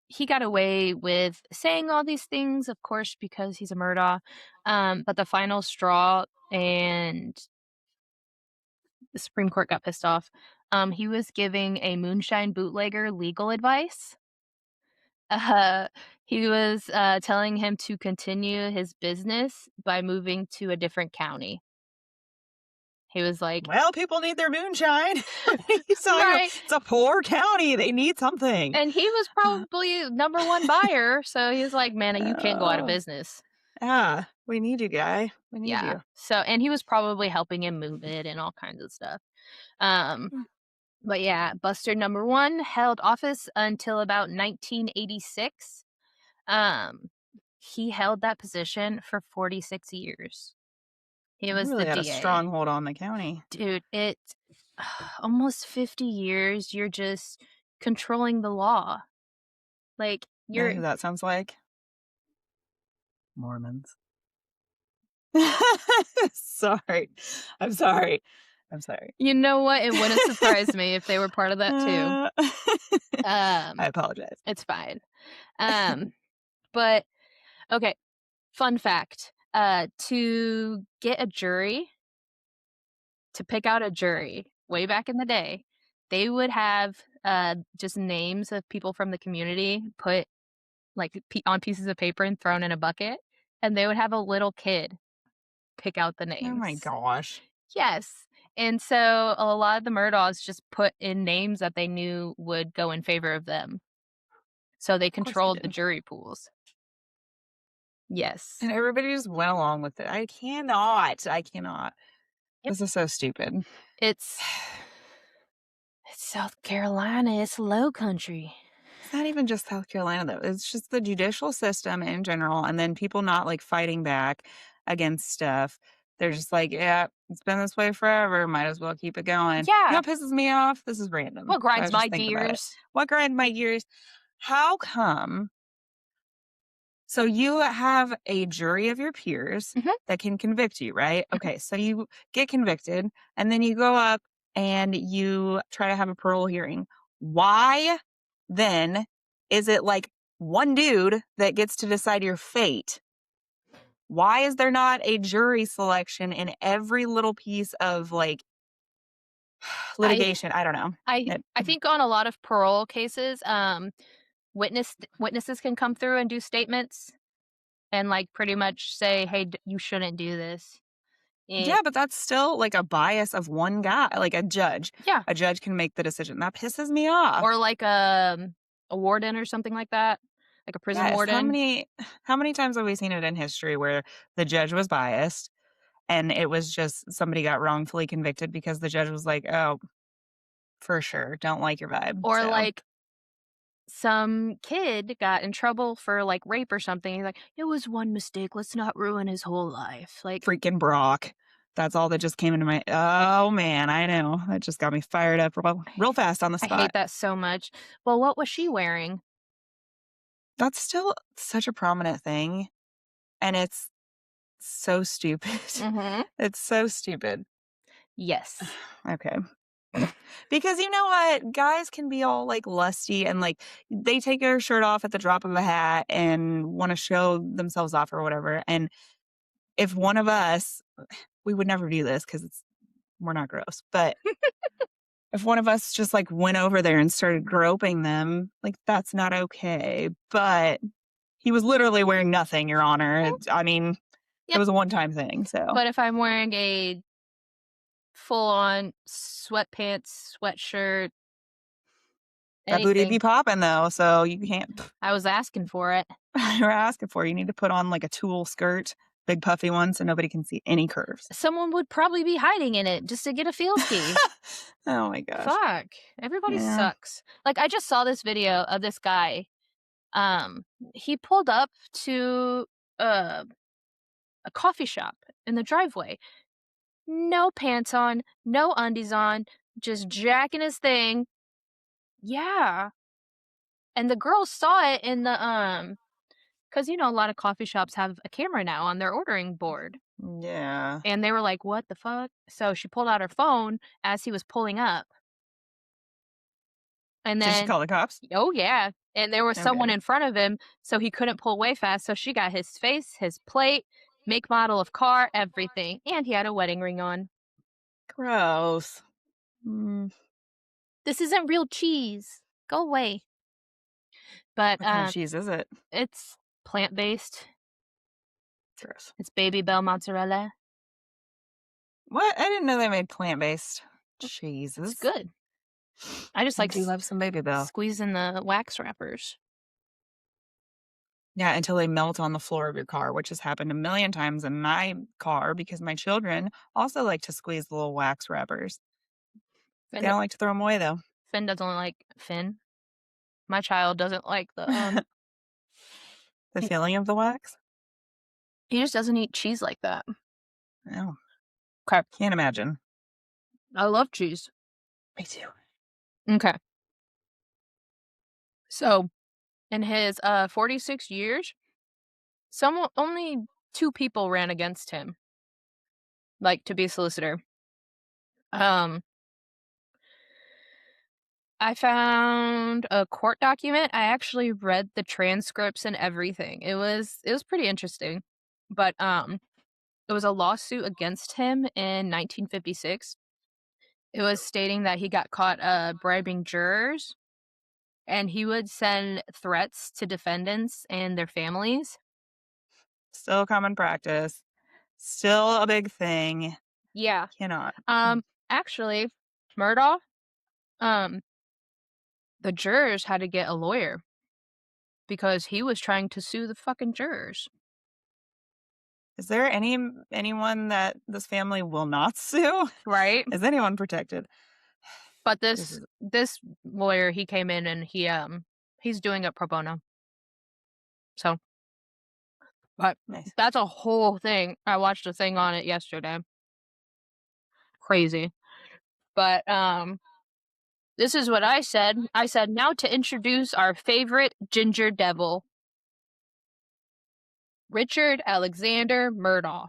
Speaker 1: he got away with saying all these things, of course, because he's a Murdaugh. But the final straw and the Supreme Court got pissed off. He was giving a moonshine bootlegger legal advice. Uh, he was telling him to continue his business by moving to a different county. He was like,
Speaker 2: Well, people need their moonshine. What are you talking about?
Speaker 1: right.
Speaker 2: It's a poor county. They need something.
Speaker 1: And he was probably number one buyer. So he was like, man, you can't go out of
Speaker 2: Oh,
Speaker 1: business.
Speaker 2: yeah. We need you, guy. We need
Speaker 1: Yeah.
Speaker 2: you.
Speaker 1: So, and he was probably helping him move it and all kinds of stuff. Um, but yeah, Buster number one held office until about 1986. Um, he held that position for 46 years. He
Speaker 2: He
Speaker 1: was the
Speaker 2: really had a
Speaker 1: DA.
Speaker 2: stronghold on the county.
Speaker 1: Dude, it's almost 50 years you're just controlling the law. Like
Speaker 2: You know
Speaker 1: you're
Speaker 2: who that sounds like? Mormons. Sorry. I'm sorry. I'm sorry.
Speaker 1: you know what? It wouldn't surprise me if they were part of that too.
Speaker 2: Uh, I
Speaker 1: Um,
Speaker 2: apologize.
Speaker 1: it's fine. But okay, fun fact. To get a jury, to pick out a jury way back in the day, they would have just names of people from the community put like on pieces of paper and thrown in a bucket, and they would have a little kid pick out the
Speaker 2: Oh my
Speaker 1: names.
Speaker 2: gosh.
Speaker 1: Yes. And so a lot of the Murdaughs just put in names that they knew would go in favor of them. So they
Speaker 2: Of course they
Speaker 1: controlled the
Speaker 2: did.
Speaker 1: jury pools. Yes.
Speaker 2: And everybody just went along with it. I cannot. I cannot.
Speaker 1: Yep.
Speaker 2: This is so stupid.
Speaker 1: It's South Carolina. It's low country.
Speaker 2: It's not even just South Carolina, though. It's just the judicial system in general, and then people not like fighting back against stuff. They're just like, yeah, it's been this way forever. Might as well keep it going. You know
Speaker 1: Yeah.
Speaker 2: what pisses me off? This is random,
Speaker 1: What
Speaker 2: but I
Speaker 1: grinds
Speaker 2: was
Speaker 1: my
Speaker 2: just thinking about it.
Speaker 1: gears?
Speaker 2: What grind my gears? How come? So you have a jury of your peers
Speaker 1: Mhm,
Speaker 2: that can convict you, right?
Speaker 1: mhm.
Speaker 2: Okay, so you get convicted, and then you go up and you try to have a parole hearing. Why then is it like one dude that gets to decide your fate? Why is there not a jury selection in every little piece of like
Speaker 1: I
Speaker 2: litigation? I don't know.
Speaker 1: I think on a lot of parole cases, witnesses can come through and do statements and, like, pretty much say, "Hey, you shouldn't do this." And
Speaker 2: Yeah, but that's still like a bias of one guy, like a judge.
Speaker 1: yeah,
Speaker 2: A judge can make the decision. That pisses me off.
Speaker 1: or like, a warden or something like that, like a prison
Speaker 2: Yes,
Speaker 1: warden.
Speaker 2: how many times have we seen it in history where the judge was biased and it was just somebody got wrongfully convicted because the judge was like, "Oh, for sure, don't like your vibe."
Speaker 1: Or,
Speaker 2: So,
Speaker 1: like, some kid got in trouble for, like, rape or something. He's like, "It was one mistake, let's not ruin his whole life." Like,
Speaker 2: freaking Brock. That's all that just came into my oh man, I know. That just got me fired up real fast on the
Speaker 1: I hate
Speaker 2: spot.
Speaker 1: that so much. Well, what was she wearing?
Speaker 2: That's still such a prominent thing and it's so stupid.
Speaker 1: Mhm.
Speaker 2: It's so stupid.
Speaker 1: Yes.
Speaker 2: Okay. Because you know what? Guys can be all like lusty and like they take their shirt off at the drop of a hat and want to show themselves off or whatever. And if one of us, we would never do this because we're not gross, but if one of us just like went over there and started groping them, like that's not okay. But he was literally wearing nothing, Your Honor.
Speaker 1: Mm,
Speaker 2: I mean, it
Speaker 1: yep.
Speaker 2: was a one time thing. So
Speaker 1: But if I'm wearing a full-on sweatpants, sweatshirt,
Speaker 2: that booty be
Speaker 1: anything,
Speaker 2: popping though. So you can't.
Speaker 1: I was asking for it.
Speaker 2: You're asking for. You need to put on like a tulle skirt, big puffy one, so nobody can see any curves.
Speaker 1: Someone would probably be hiding in it just to get a feelski.
Speaker 2: Oh my gosh.
Speaker 1: Fuck. Everybody
Speaker 2: Yeah.
Speaker 1: sucks. Like, I just saw this video of this guy. Um, he pulled up to, uh, a coffee shop in the driveway. No pants on, no undies on, just jacking his thing. Yeah. And the girls saw it in the, because a lot of coffee shops have a camera now on their ordering board.
Speaker 2: Yeah.
Speaker 1: And they were like, "What the fuck?" So she pulled out her phone as he was pulling up, and
Speaker 2: Did she
Speaker 1: then
Speaker 2: call the cops?
Speaker 1: oh, yeah, and there was someone
Speaker 2: Okay.
Speaker 1: in front of him, so he couldn't pull away fast, so she got his face, his plate, make, model of car, everything, and he had a wedding ring on.
Speaker 2: Gross. Mm,
Speaker 1: "This isn't real cheese. Go away." But,
Speaker 2: what kind of cheese is it?
Speaker 1: it's plant-based.
Speaker 2: Gross.
Speaker 1: It's Baby Bell mozzarella.
Speaker 2: What? I didn't know they made plant-based
Speaker 1: It's
Speaker 2: cheeses.
Speaker 1: good. I just
Speaker 2: I
Speaker 1: like
Speaker 2: do love some Baby Bell.
Speaker 1: squeezing the wax wrappers.
Speaker 2: Yeah, until they melt on the floor of your car, which has happened a million times in my car because my children also like to squeeze the little wax wrappers. They
Speaker 1: Finn
Speaker 2: don't like to throw them away though.
Speaker 1: Finn doesn't like Finn. My child doesn't like
Speaker 2: The
Speaker 1: he
Speaker 2: feeling of the wax?
Speaker 1: he just doesn't eat cheese like that.
Speaker 2: No,
Speaker 1: 'Kay.
Speaker 2: can't imagine.
Speaker 1: I love cheese.
Speaker 2: Me too.
Speaker 1: Okay. So, in his, 46 years, only 2 people ran against him, like, to be solicitor. Um, I found a court document. I actually read the transcripts and everything. It was pretty interesting. But, it was a lawsuit against him in 1956. It was stating that he got caught, bribing jurors, and he would send threats to defendants and their families.
Speaker 2: Still common practice. Still a big thing.
Speaker 1: Yeah.
Speaker 2: Cannot.
Speaker 1: actually, Murdaugh, um, the jurors had to get a lawyer because he was trying to sue the fucking jurors,
Speaker 2: Is there anyone that this family will not sue?
Speaker 1: right?
Speaker 2: Is anyone protected?
Speaker 1: But
Speaker 2: This
Speaker 1: this
Speaker 2: is
Speaker 1: this lawyer, he came in and he's doing it pro bono. So, but
Speaker 2: nice.
Speaker 1: that's a whole thing. I watched a thing on it yesterday. Crazy. But this is what I said. I said now to introduce our favorite ginger devil, Richard Alexander Murdaugh,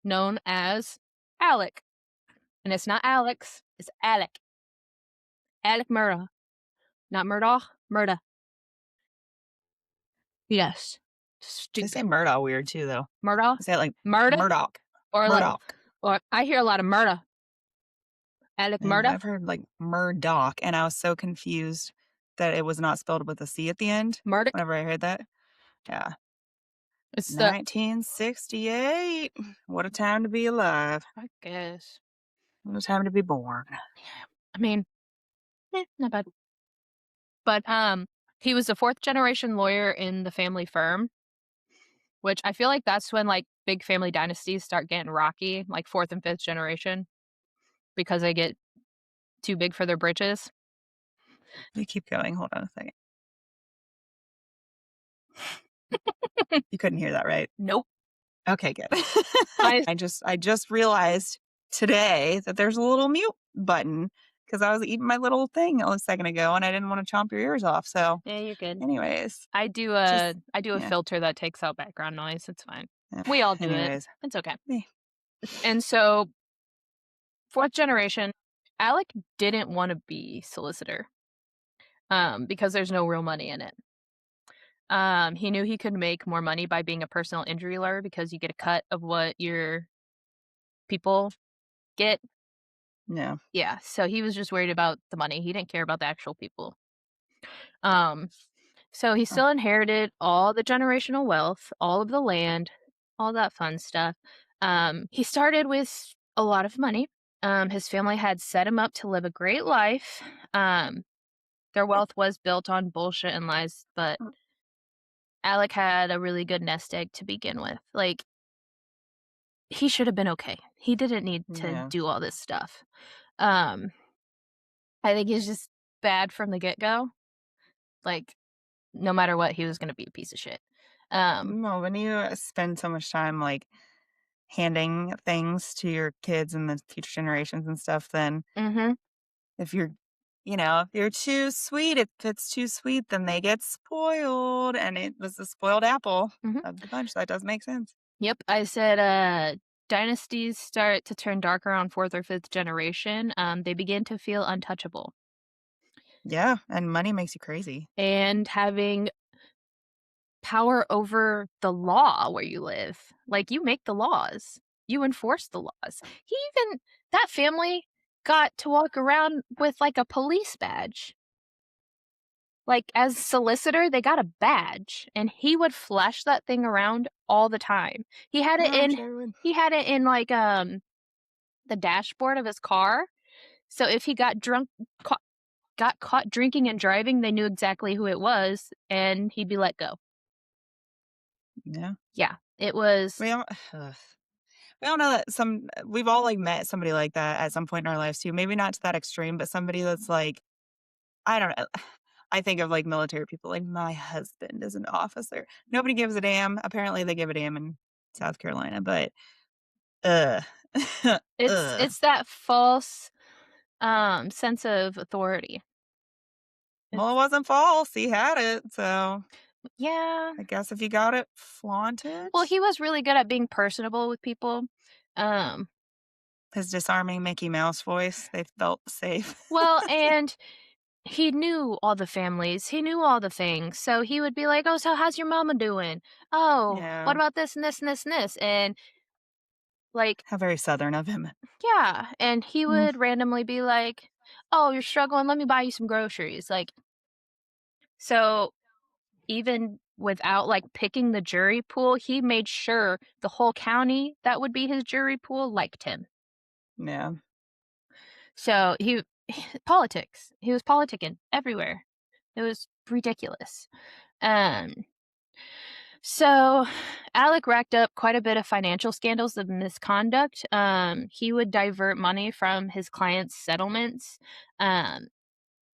Speaker 1: known as Alec. And it's not Alex, it's Alec. Alec Murdaugh. Not Murdaugh, Murda. Yes.
Speaker 2: They say
Speaker 1: Stupid.
Speaker 2: Murdaugh weird too, though.
Speaker 1: Murdaugh?
Speaker 2: They say it like
Speaker 1: Murda?
Speaker 2: Murdoch.
Speaker 1: Or like
Speaker 2: Murdoch.
Speaker 1: or I hear a lot of Murda. Alec
Speaker 2: Yeah,
Speaker 1: Murda?
Speaker 2: I've heard like Murdoch, and I was so confused that it was not spelled with a C at the end
Speaker 1: Murdoch?
Speaker 2: whenever I heard that. Yeah.
Speaker 1: It's the
Speaker 2: 1968. What a time to be alive.
Speaker 1: I guess.
Speaker 2: What a time to be born.
Speaker 1: I mean, not bad. But he was a fourth generation lawyer in the family firm, which I feel like that's when like big family dynasties start getting rocky, like fourth and fifth generation, because they get too big for their britches.
Speaker 2: You keep going. Hold on a second. You couldn't hear that, right?
Speaker 1: Nope.
Speaker 2: Okay, good.
Speaker 1: I
Speaker 2: I just realized today that there's a little mute button because I was eating my little thing a second ago and I didn't want to chomp your ears off. So,
Speaker 1: Yeah, you're good.
Speaker 2: anyways,
Speaker 1: I do
Speaker 2: just
Speaker 1: a
Speaker 2: yeah,
Speaker 1: filter that takes out background noise. It's fine.
Speaker 2: yeah.
Speaker 1: We all do it.
Speaker 2: Anyways,
Speaker 1: It's okay.
Speaker 2: eh,
Speaker 1: And so fourth generation, Alec didn't want to be solicitor because there's no real money in it. He knew he could make more money by being a personal injury lawyer because you get a cut of what your people get.
Speaker 2: no,
Speaker 1: Yeah, so he was just worried about the money. He didn't care about the actual people. Um, so he
Speaker 2: oh,
Speaker 1: still inherited all the generational wealth, all of the land, all that fun stuff. He started with a lot of money. His family had set him up to live a great life. Their wealth was built on bullshit and lies, but Alec had a really good nest egg to begin with. Like, he should have been okay. He didn't need to
Speaker 2: yeah,
Speaker 1: do all this stuff. Um, I think he's just bad from the get-go. Like, no matter what, he was gonna be a piece of shit. Um,
Speaker 2: well, when you spend so much time like handing things to your kids and the future generations and stuff, then
Speaker 1: mhm,
Speaker 2: if you're, if you're too sweet, if it's too sweet, then they get spoiled, and it was the spoiled apple
Speaker 1: mhm.
Speaker 2: of the bunch. That does make sense.
Speaker 1: Yep, I said, dynasties start to turn dark around 4th or 5th generation, they begin to feel untouchable.
Speaker 2: Yeah, and money makes you crazy.
Speaker 1: And having power over the law where you live. Like, you make the laws. You enforce the laws. He even that family got to walk around with, like, a police badge. Like, as solicitor, they got a badge, and he would flash that thing around all the time.
Speaker 2: Yeah, I'm sure it would.
Speaker 1: He had it in, like, the dashboard of his car, so if he caught got caught drinking and driving, they knew exactly who it was, and he'd be let go.
Speaker 2: Yeah.
Speaker 1: Yeah, it was
Speaker 2: We all we all know that we've all, like, met somebody like that at some point in our lives too. Maybe not to that extreme, but somebody that's like, I don't know. I think of, like, military people, like, my husband is an officer. Nobody gives a damn. Apparently, they give a damn in South Carolina, but, ugh. Ugh.
Speaker 1: it's that false, sense of authority.
Speaker 2: Well, it
Speaker 1: It's
Speaker 2: wasn't false. He had it, so
Speaker 1: yeah.
Speaker 2: I guess if you got it, flaunt
Speaker 1: Well,
Speaker 2: it.
Speaker 1: he was really good at being personable with people. Um,
Speaker 2: His disarming Mickey Mouse voice, they felt safe.
Speaker 1: well, and he knew all the families. He knew all the things. So he would be like, "Oh, so how's your mama doing? Oh,
Speaker 2: Yeah.
Speaker 1: what about this and this and this and this?" And like,
Speaker 2: How very Southern of him.
Speaker 1: yeah, and he
Speaker 2: Mm,
Speaker 1: would randomly be like, "Oh, you're struggling. Let me buy you some groceries." Like, so even without like picking the jury pool, he made sure the whole county that would be his jury pool liked him.
Speaker 2: yeah.
Speaker 1: So politics. He was politicking everywhere. It was ridiculous. Um, so Alec racked up quite a bit of financial scandals of misconduct. He would divert money from his clients' settlements. Um,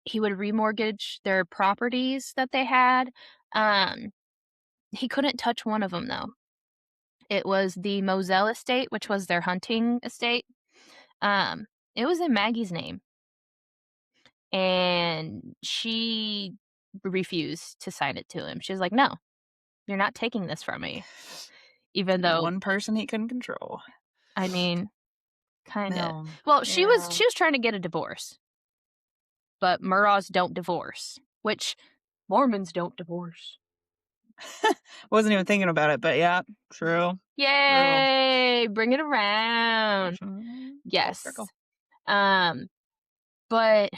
Speaker 1: he would remortgage their properties that they had. Um, he couldn't touch one of them though. It was the Moselle estate, which was their hunting estate. Um, it was in Maggie's name, and she refused to sign it to him. She was like, "No, you're not taking this from me." Even
Speaker 2: The
Speaker 1: though,
Speaker 2: one person he couldn't control.
Speaker 1: I mean, kinda.
Speaker 2: No.
Speaker 1: Well,
Speaker 2: Yeah.
Speaker 1: she was trying to get a divorce, but Murdaughs don't divorce, which Mormons don't divorce.
Speaker 2: Wasn't even thinking about it, but yeah, true. True.
Speaker 1: Yay! Bring it around.
Speaker 2: Full
Speaker 1: Yes.
Speaker 2: circle.
Speaker 1: Um, but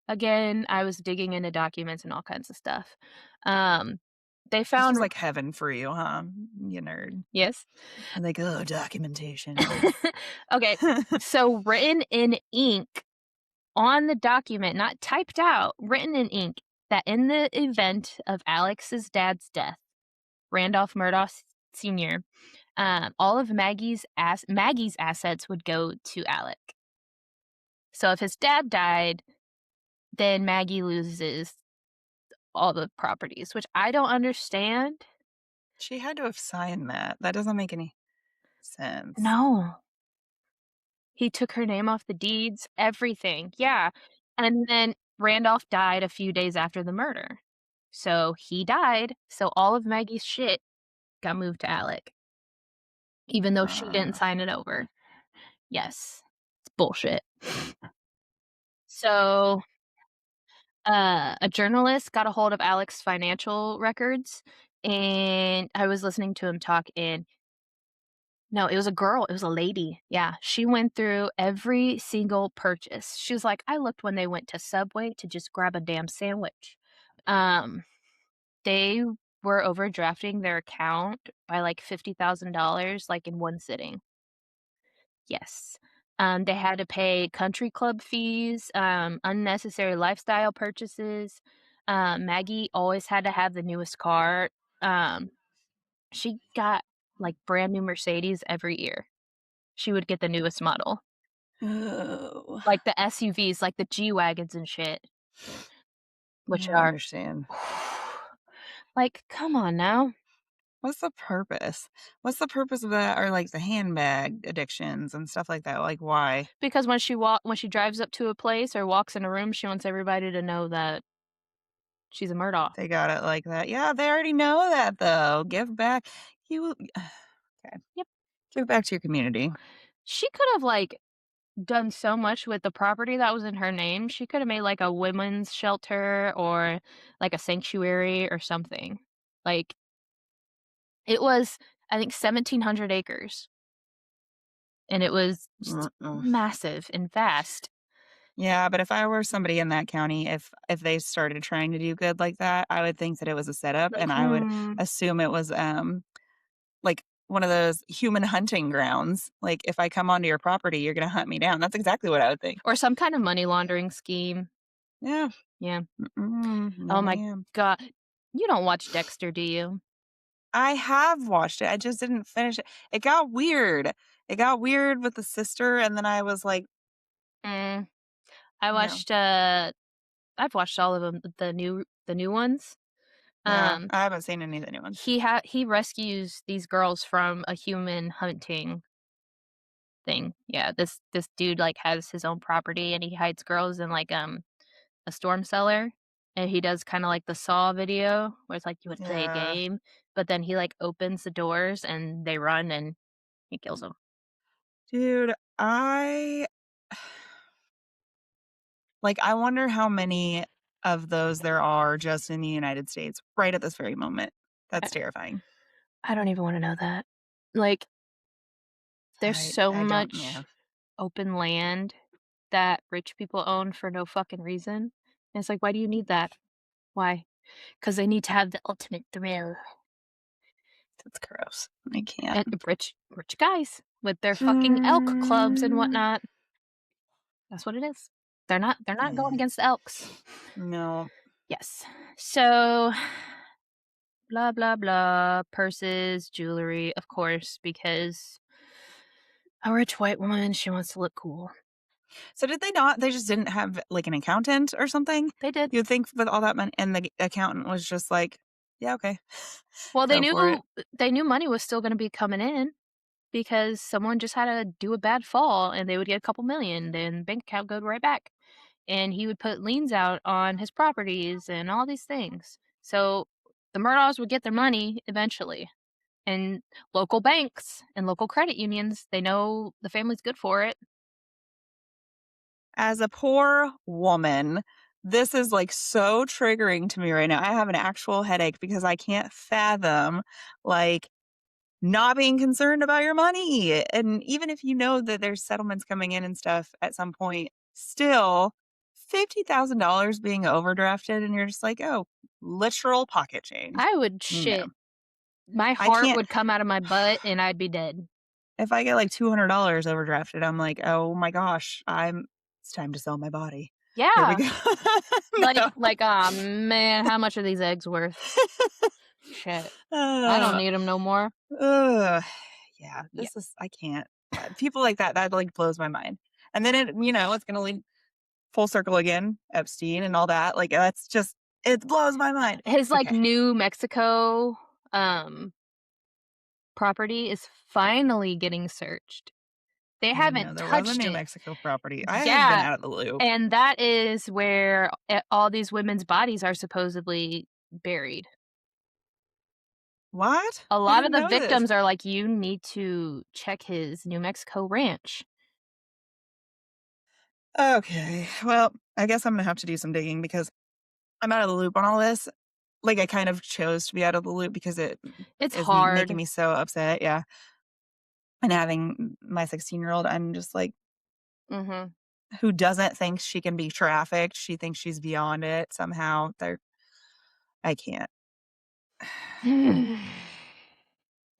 Speaker 1: again, I was digging into documents and all kinds of stuff. Um, they
Speaker 2: This
Speaker 1: found
Speaker 2: was like heaven for you, huh? You nerd.
Speaker 1: yes.
Speaker 2: And like, oh, documentation.
Speaker 1: Okay, so written in ink on the document, not typed out, written in ink, that in the event of Alex's dad's death, Randolph Murdaugh Sr., all of Maggie's assets would go to Alec. So if his dad died, then Maggie loses all the properties, which I don't understand.
Speaker 2: She had to have signed that. That doesn't make any sense.
Speaker 1: No. He took her name off the deeds, everything, yeah, and then Randolph died a few days after the murder. So he died, so all of Maggie's shit got moved to Alec, even though she didn't
Speaker 2: Uh,
Speaker 1: sign it over. Yes. It's bullshit. So, a journalist got a hold of Alec's financial records, and I was listening to him talk, and no, it was a girl, it was a lady, yeah, she went through every single purchase. She was like, "I looked when they went to Subway to just grab a damn sandwich." Um, they were overdrafting their account by, like, $50,000, like, in one sitting. Yes. They had to pay country club fees, unnecessary lifestyle purchases. Maggie always had to have the newest car. Um, she got, like, brand new Mercedes every year. She would get the newest model,
Speaker 2: oh,
Speaker 1: like the SUVs, like the G-Wagons and shit,
Speaker 2: I
Speaker 1: which
Speaker 2: don't
Speaker 1: are
Speaker 2: understand.
Speaker 1: like, come on now.
Speaker 2: What's the purpose? What's the purpose of that? Or like the handbag addictions and stuff like that? Like, why?
Speaker 1: Because when she drives up to a place or walks in a room, she wants everybody to know that she's a Murdaugh.
Speaker 2: They got it like that. Yeah, they already know that though. Give back. You okay.
Speaker 1: Yep.
Speaker 2: Give back to your community.
Speaker 1: She could have, like, done so much with the property that was in her name. She could have made, like, a women's shelter or, like, a sanctuary or something. Like, it was, I think, 1,700 acres, and it was just
Speaker 2: Mm-mm.
Speaker 1: massive and vast.
Speaker 2: Yeah, but if I were somebody in that county, if they started trying to do good like that, I would think that it was a setup,
Speaker 1: Like,
Speaker 2: and I would assume it was like one of those human hunting grounds. Like if I come onto your property, you're gonna hunt me down. That's exactly what I would think.
Speaker 1: or some kind of money laundering scheme.
Speaker 2: Yeah.
Speaker 1: Yeah.
Speaker 2: Mm-mm, no,
Speaker 1: Oh my
Speaker 2: ma'am.
Speaker 1: god. You don't watch Dexter, do you?
Speaker 2: I have watched it. I just didn't finish it. It got weird. It got weird with the sister, and then I was like,
Speaker 1: Mm, I
Speaker 2: no.
Speaker 1: watched, I've watched all of them, the new ones.
Speaker 2: Yeah,
Speaker 1: Um,
Speaker 2: I haven't seen any of the new ones.
Speaker 1: he rescues these girls from a human hunting thing. Yeah, this dude, like, has his own property, and he hides girls in, like, a storm cellar, and he does kinda like the Saw video where it's like, "You wanna play a
Speaker 2: Yeah.
Speaker 1: game?" But then he, like, opens the doors, and they run, and he kills them.
Speaker 2: Dude, I like, I wonder how many of those there are just in the United States right at this very moment.
Speaker 1: I
Speaker 2: That's terrifying.
Speaker 1: I don't even wanna know that. Like, there's so
Speaker 2: I don't yeah.
Speaker 1: much open land that rich people own for no fucking reason, and it's like, "Why do you need that? Why? Because they need to have the ultimate thrill."
Speaker 2: That's gross. I can't.
Speaker 1: And rich guys with their fucking elk clubs and
Speaker 2: Mm,
Speaker 1: whatnot. That's what it is. They're not going
Speaker 2: Eh,
Speaker 1: against the Elks.
Speaker 2: no.
Speaker 1: Yes. So, blah, blah, blah, purses, jewelry, of course, because a rich white woman, she wants to look cool.
Speaker 2: So did they not? They just didn't have like an accountant or something?
Speaker 1: They did.
Speaker 2: You'd think with all that money, and the accountant was just like, "Yeah, okay,
Speaker 1: Well,
Speaker 2: go for it."
Speaker 1: they knew money was still gonna be coming in because someone just had to do a bad fall and they would get a couple million, then bank account go right back. And he would put liens out on his properties and all these things. So the Murdaughs would get their money eventually. And local banks and local credit unions, they know the family's good for it.
Speaker 2: As a poor woman, this is like so triggering to me right now. I have an actual headache because I can't fathom like not being concerned about your money. And even if you know that there's settlements coming in and stuff at some point, still $50,000 being overdrafted and you're just like, "Oh, literal pocket change."
Speaker 1: I would
Speaker 2: No.
Speaker 1: shit. My
Speaker 2: I
Speaker 1: heart
Speaker 2: can't
Speaker 1: would come out of my butt and I'd be dead.
Speaker 2: if I get like $200 overdrafted, I'm like, "Oh my gosh, it's time to sell my body." Here we
Speaker 1: Yeah.
Speaker 2: go. No.
Speaker 1: Oh man, how much are these eggs worth? Shit. I don't
Speaker 2: Uh,
Speaker 1: need them no more.
Speaker 2: ugh. Yeah,
Speaker 1: Yeah.
Speaker 2: I can't. People like that like blows my mind. And then it's going to lead full circle again, Epstein and all that. Like that's just, it blows my mind.
Speaker 1: His
Speaker 2: Okay.
Speaker 1: New Mexico um property is finally getting searched. They
Speaker 2: I didn't know
Speaker 1: haven't
Speaker 2: there was a
Speaker 1: touched
Speaker 2: New
Speaker 1: it.
Speaker 2: Mexico property. I have been
Speaker 1: Yeah,
Speaker 2: out of the loop.
Speaker 1: and that is where all these women's bodies are supposedly buried.
Speaker 2: What?
Speaker 1: A
Speaker 2: I
Speaker 1: lot of
Speaker 2: didn't
Speaker 1: the
Speaker 2: know this.
Speaker 1: victims are like, "You need to check his New Mexico ranch."
Speaker 2: Okay. Well, I guess I'm going to have to do some digging because I'm out of the loop on all this. Like I kind of chose to be out of the loop because it
Speaker 1: It's
Speaker 2: is making
Speaker 1: hard.
Speaker 2: me so upset. Yeah. And having my 16-year-old, I'm just like,
Speaker 1: Mhm.
Speaker 2: who doesn't think she can be trafficked. She thinks she's beyond it somehow. I can't. And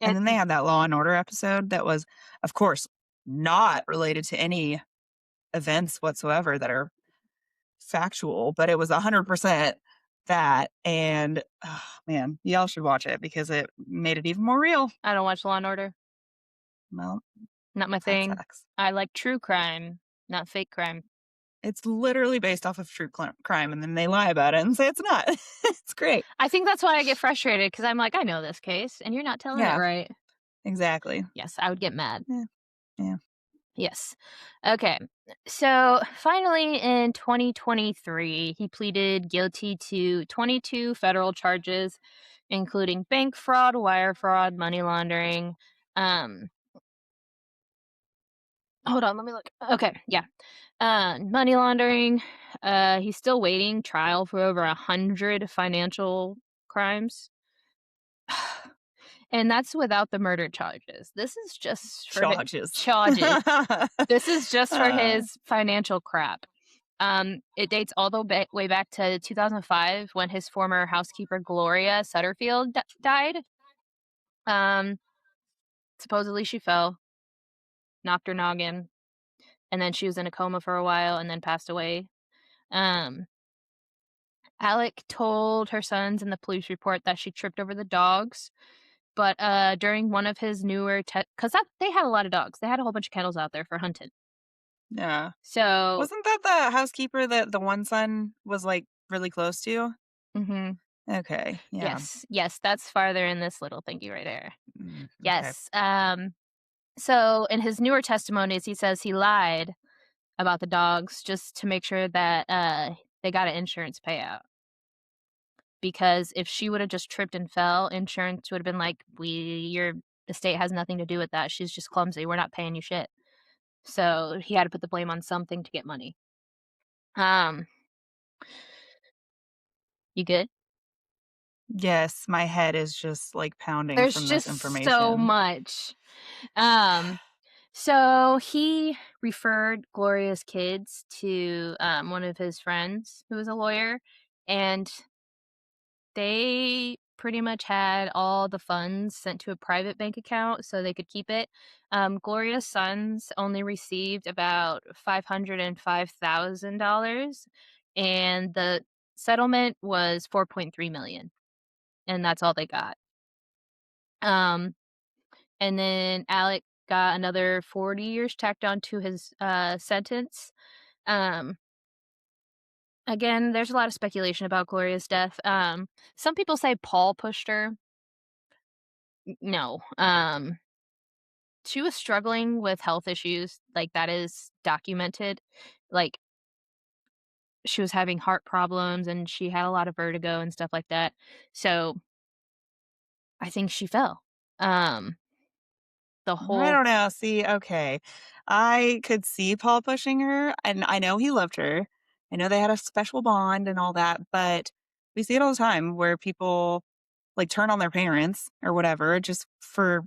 Speaker 1: And
Speaker 2: then they had that Law& and Order episode that was, of course, not related to any events whatsoever that are factual, but it was 100% that, and, oh, man, y'all should watch it because it made it even more real.
Speaker 1: I don't watch Law& and Order.
Speaker 2: Well,
Speaker 1: Not my
Speaker 2: that
Speaker 1: thing.
Speaker 2: sucks.
Speaker 1: I like true crime, not fake crime.
Speaker 2: It's literally based off of true crime, and then they lie about it and say it's not. It's great.
Speaker 1: I think that's why I get frustrated because 'cause I'm like, "I know this case, and you're not telling it
Speaker 2: Yeah,
Speaker 1: right."
Speaker 2: exactly.
Speaker 1: Yes, I would get mad.
Speaker 2: Yeah, yeah.
Speaker 1: Yes. Okay. So finally in 2023, he pleaded guilty to 22 federal charges, including bank fraud, wire fraud, money laundering. Um, hold on, let me look. Okay, yeah. Money laundering. He's still waiting trial for over 100 financial crimes. And that's without the murder charges. This is just for his
Speaker 2: Charges.
Speaker 1: charges. This is just for
Speaker 2: Uh,
Speaker 1: his financial crap. It dates all the way back to 2005 when his former housekeeper Gloria Sutterfield died. Um, Supposedly she fell, knocked her noggin, and then she was in a coma for a while and then passed away. Um, Alec told her sons in the police report that she tripped over the dogs, but during one of his newer because they had a lot of dogs, they had a whole bunch of kennels out there for hunting.
Speaker 2: yeah.
Speaker 1: So,
Speaker 2: Wasn't that the housekeeper that the one son was, like, really close to?
Speaker 1: mhm.
Speaker 2: Okay, yeah.
Speaker 1: Yes, yes, that's farther in this little thingy right there.
Speaker 2: Okay.
Speaker 1: Yes. So in his newer testimonies, he says he lied about the dogs just to make sure that they got an insurance payout. Because if she would have just tripped and fell, insurance would have been like, your estate has nothing to do with that. She's just clumsy. We're not paying you shit. So he had to put the blame on something to get money. Um, you good?
Speaker 2: Yes, my head is just, like, pounding
Speaker 1: There's
Speaker 2: from this
Speaker 1: just so
Speaker 2: information.
Speaker 1: much. Um, so he referred Gloria's kids to one of his friends who was a lawyer, and they pretty much had all the funds sent to a private bank account so they could keep it. Gloria's sons only received about $505,000, and the settlement was 4.3 million, and that's all they got. Um, and then Alec got another 40 years tacked on to his sentence. Um, Again, there's a lot of speculation about Gloria's death. Some people say Paul pushed her. No. She was struggling with health issues, like, that is documented. Like, she was having heart problems, and she had a lot of vertigo and stuff like that. So, I think she fell. Um, the
Speaker 2: I
Speaker 1: whole
Speaker 2: don't know. See, okay. I could see Paul pushing her, and I know he loved her. I know they had a special bond and all that, but we see it all the time where people like turn on their parents or whatever just for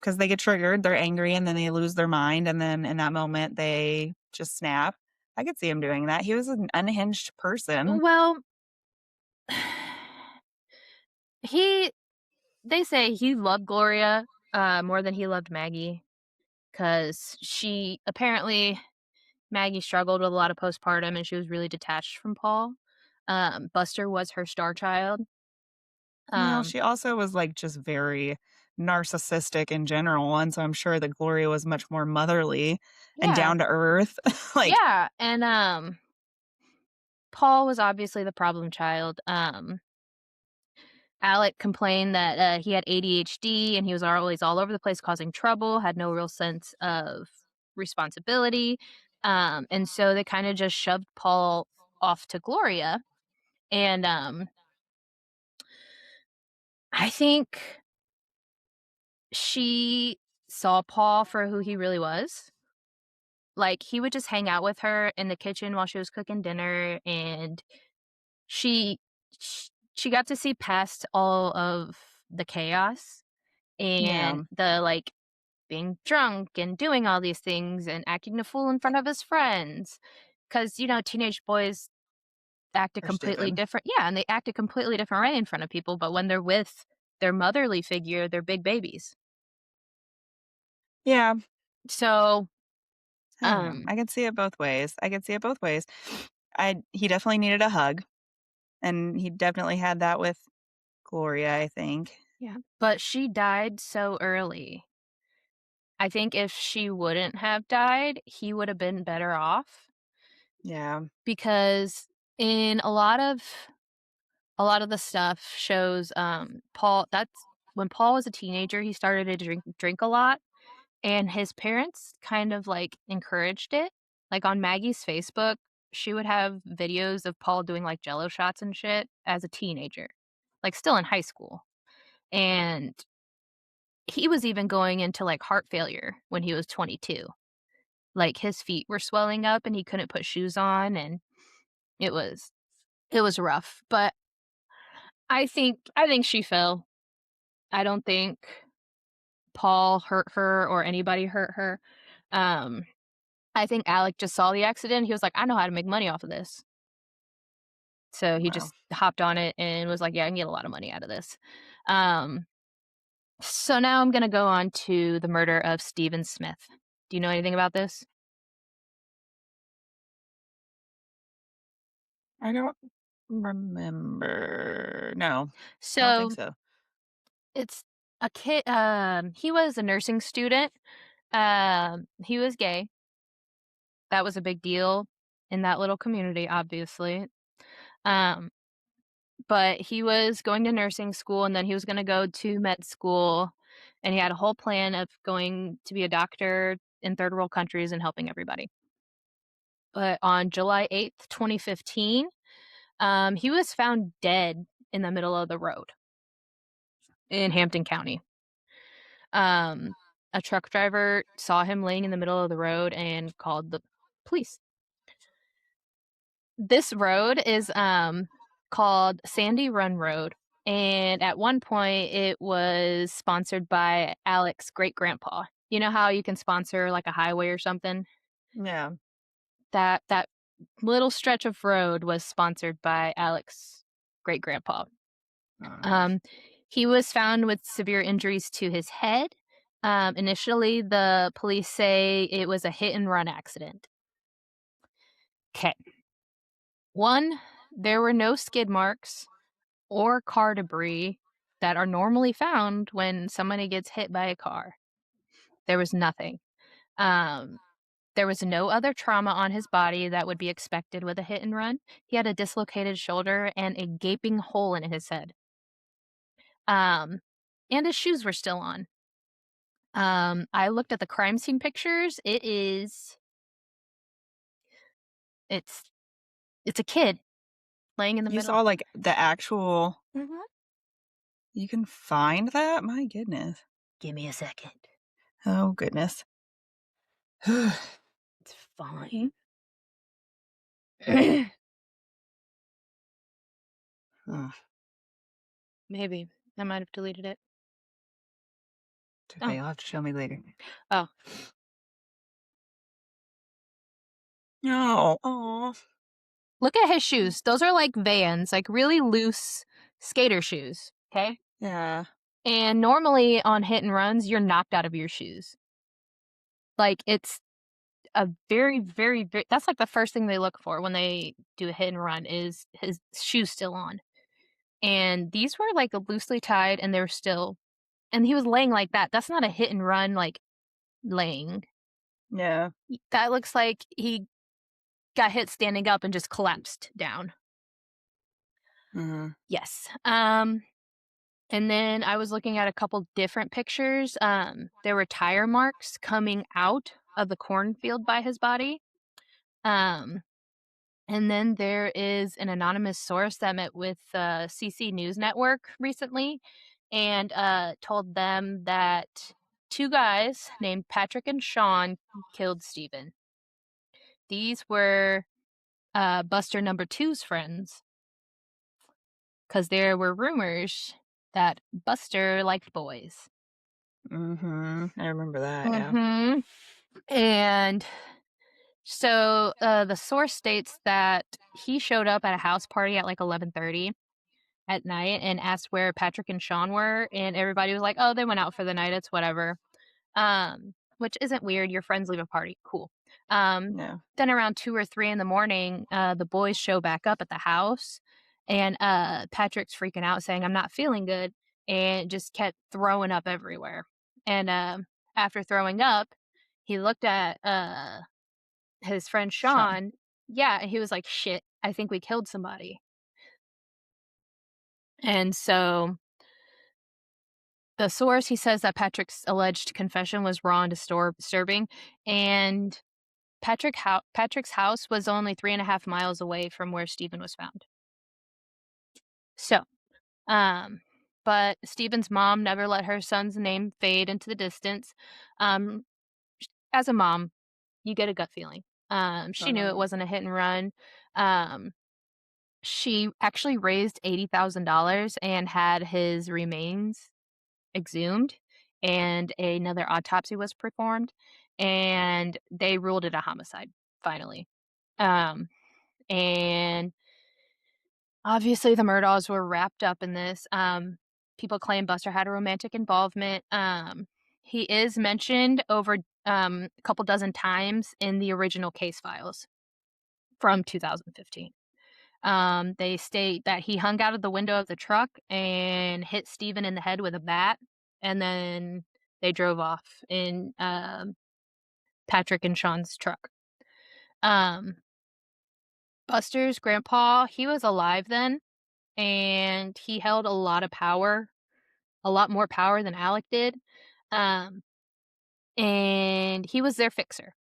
Speaker 2: because they get triggered, they're angry, and then they lose their mind, and then in that moment they just snap. I could see him doing that. He was an unhinged person.
Speaker 1: well, he they say he loved Gloria, more than he loved Maggie, because she apparently Maggie struggled with a lot of postpartum, and she was really detached from Paul. Buster was her star child.
Speaker 2: Well,
Speaker 1: Um,
Speaker 2: she also was like just very narcissistic in general, and so I'm sure that Gloria was much more motherly and
Speaker 1: yeah,
Speaker 2: down to earth. Like,
Speaker 1: yeah, and, Paul was obviously the problem child. Alec complained that, he had ADHD and he was always all over the place causing trouble, had no real sense of responsibility, and so they kinda just shoved Paul off to Gloria, and, I think she saw Paul for who he really was. Like, he would just hang out with her in the kitchen while she was cooking dinner, and she she got to see past all of the chaos
Speaker 2: yeah,
Speaker 1: and the, like, being drunk and doing all these things and acting a fool in front of his friends. Because teenage boys act a
Speaker 2: they're
Speaker 1: completely
Speaker 2: stupid.
Speaker 1: different yeah, and they act a completely different way in front of people, but when they're with their motherly figure, they're big babies.
Speaker 2: Yeah,
Speaker 1: So,
Speaker 2: I don't know.
Speaker 1: um
Speaker 2: I can see it both ways. I can see it both ways. He definitely needed a hug, and he definitely had that with Gloria, I think.
Speaker 1: yeah, but she died so early. I think if she wouldn't have died, he would have been better off
Speaker 2: Yeah,
Speaker 1: because in a lot of the stuff shows, Paul that's when Paul was a teenager, he started to drink a lot, and his parents kind of, like, encouraged it. Like, on Maggie's Facebook, she would have videos of Paul doing, like, Jello shots and shit as a teenager, like, still in high school, and he was even going into, like, heart failure when he was 22. Like, his feet were swelling up and he couldn't put shoes on, and it was it was rough, but I think she fell. I don't think Paul hurt her or anybody hurt her. Um, I think Alec just saw the accident, he was like, "I know how to make money off of this." So he
Speaker 2: well,
Speaker 1: just hopped on it and was like, "Yeah, I can get a lot of money out of this." Um, so now I'm gonna go on to the murder of Stephen Smith. Do you know anything about this?
Speaker 2: I don't remember. No, I don't think
Speaker 1: So,
Speaker 2: so.
Speaker 1: it's a kid he was a nursing student. He was gay. That was a big deal in that little community, obviously. Um, but he was going to nursing school, and then he was gonna go to med school, and he had a whole plan of going to be a doctor in third world countries and helping everybody. But on July 8th, 2015, he was found dead in the middle of the road in Hampton County. Um, a truck driver saw him laying in the middle of the road and called the police. This road is, called Sandy Run Road, and at one point, it was sponsored by Alec's great-grandpa. You know how you can sponsor, like, a highway or something?
Speaker 2: Yeah.
Speaker 1: That little stretch of road was sponsored by Alec's great-grandpa.
Speaker 2: Uh,
Speaker 1: Um, he was found with severe injuries to his head. Initially, the police say it was a hit and run accident. Okay. One, there were no skid marks or car debris that are normally found when somebody gets hit by a car. There was nothing. Um, there was no other trauma on his body that would be expected with a hit and run. He had a dislocated shoulder and a gaping hole in his head. Um, and his shoes were still on. I looked at the crime scene pictures. It's it's a kid laying in the
Speaker 2: you
Speaker 1: middle.
Speaker 2: saw like the actual.
Speaker 1: Mhm.
Speaker 2: You can find that? My goodness.
Speaker 1: Give me a second.
Speaker 2: Oh goodness.
Speaker 1: It's fine.
Speaker 2: Ugh,
Speaker 1: Maybe. I might have deleted it.
Speaker 2: it's okay.
Speaker 1: Oh.
Speaker 2: You'll have to show me later.
Speaker 1: Oh.
Speaker 2: No. Oh.
Speaker 1: Look at his shoes. Those are like Vans, like really loose skater shoes. Okay.
Speaker 2: Yeah.
Speaker 1: And normally on hit and runs, you're knocked out of your shoes. Like it's a very, very, very that's like the first thing they look for when they do a hit and run is his shoes still on. And these were like loosely tied and they were still and he was laying like that. That's not a hit and run like laying.
Speaker 2: Yeah.
Speaker 1: That looks like he got hit standing up and just collapsed down.
Speaker 2: Mhm.
Speaker 1: Yes. And then I was looking at a couple different pictures. There were tire marks coming out of the cornfield by his body. Um, and then there is an anonymous source that met with CC News Network recently and told them that two guys named Patrick and Sean killed Stephen. These were Buster number two's friends because there were rumors that Buster liked boys.
Speaker 2: Mhm. I remember that. Yeah.
Speaker 1: Mhm. And so, the source states that he showed up at a house party at, like, 11:30 at night and asked where Patrick and Sean were, and everybody was like, "Oh, they went out for the night, it's whatever." Which isn't weird, your friends leave a party, cool. Um,
Speaker 2: Yeah.
Speaker 1: then around 2 or 3 in the morning, the boys show back up at the house, and, Patrick's freaking out saying, "I'm not feeling good," and just kept throwing up everywhere. And, after throwing up, he looked at, his friend
Speaker 2: Sean.
Speaker 1: Sean. Yeah, and he was like, "Shit, I think we killed somebody." And so the source, he says that Patrick's alleged confession was raw and disturbing, and Patrick's house was only 3.5 miles away from where Stephen was found. So, um, but Stephen's mom never let her son's name fade into the distance. Um, as a mom, you get a gut feeling. She knew it
Speaker 2: Uh-huh.
Speaker 1: wasn't a hit and run. Um, she actually raised $80,000 and had his remains exhumed, and another autopsy was performed, and they ruled it a homicide finally. Um, and obviously the Murdaughs were wrapped up in this. People claim Buster had a romantic involvement. He is mentioned over a couple dozen times in the original case files from 2015. They state that he hung out of the window of the truck and hit Stephen in the head with a bat, and then they drove off in Patrick and Sean's truck. Um, Buster's grandpa, he was alive then, and he held a lot of power, a lot more power than Alec did. Um, and he was their fixer.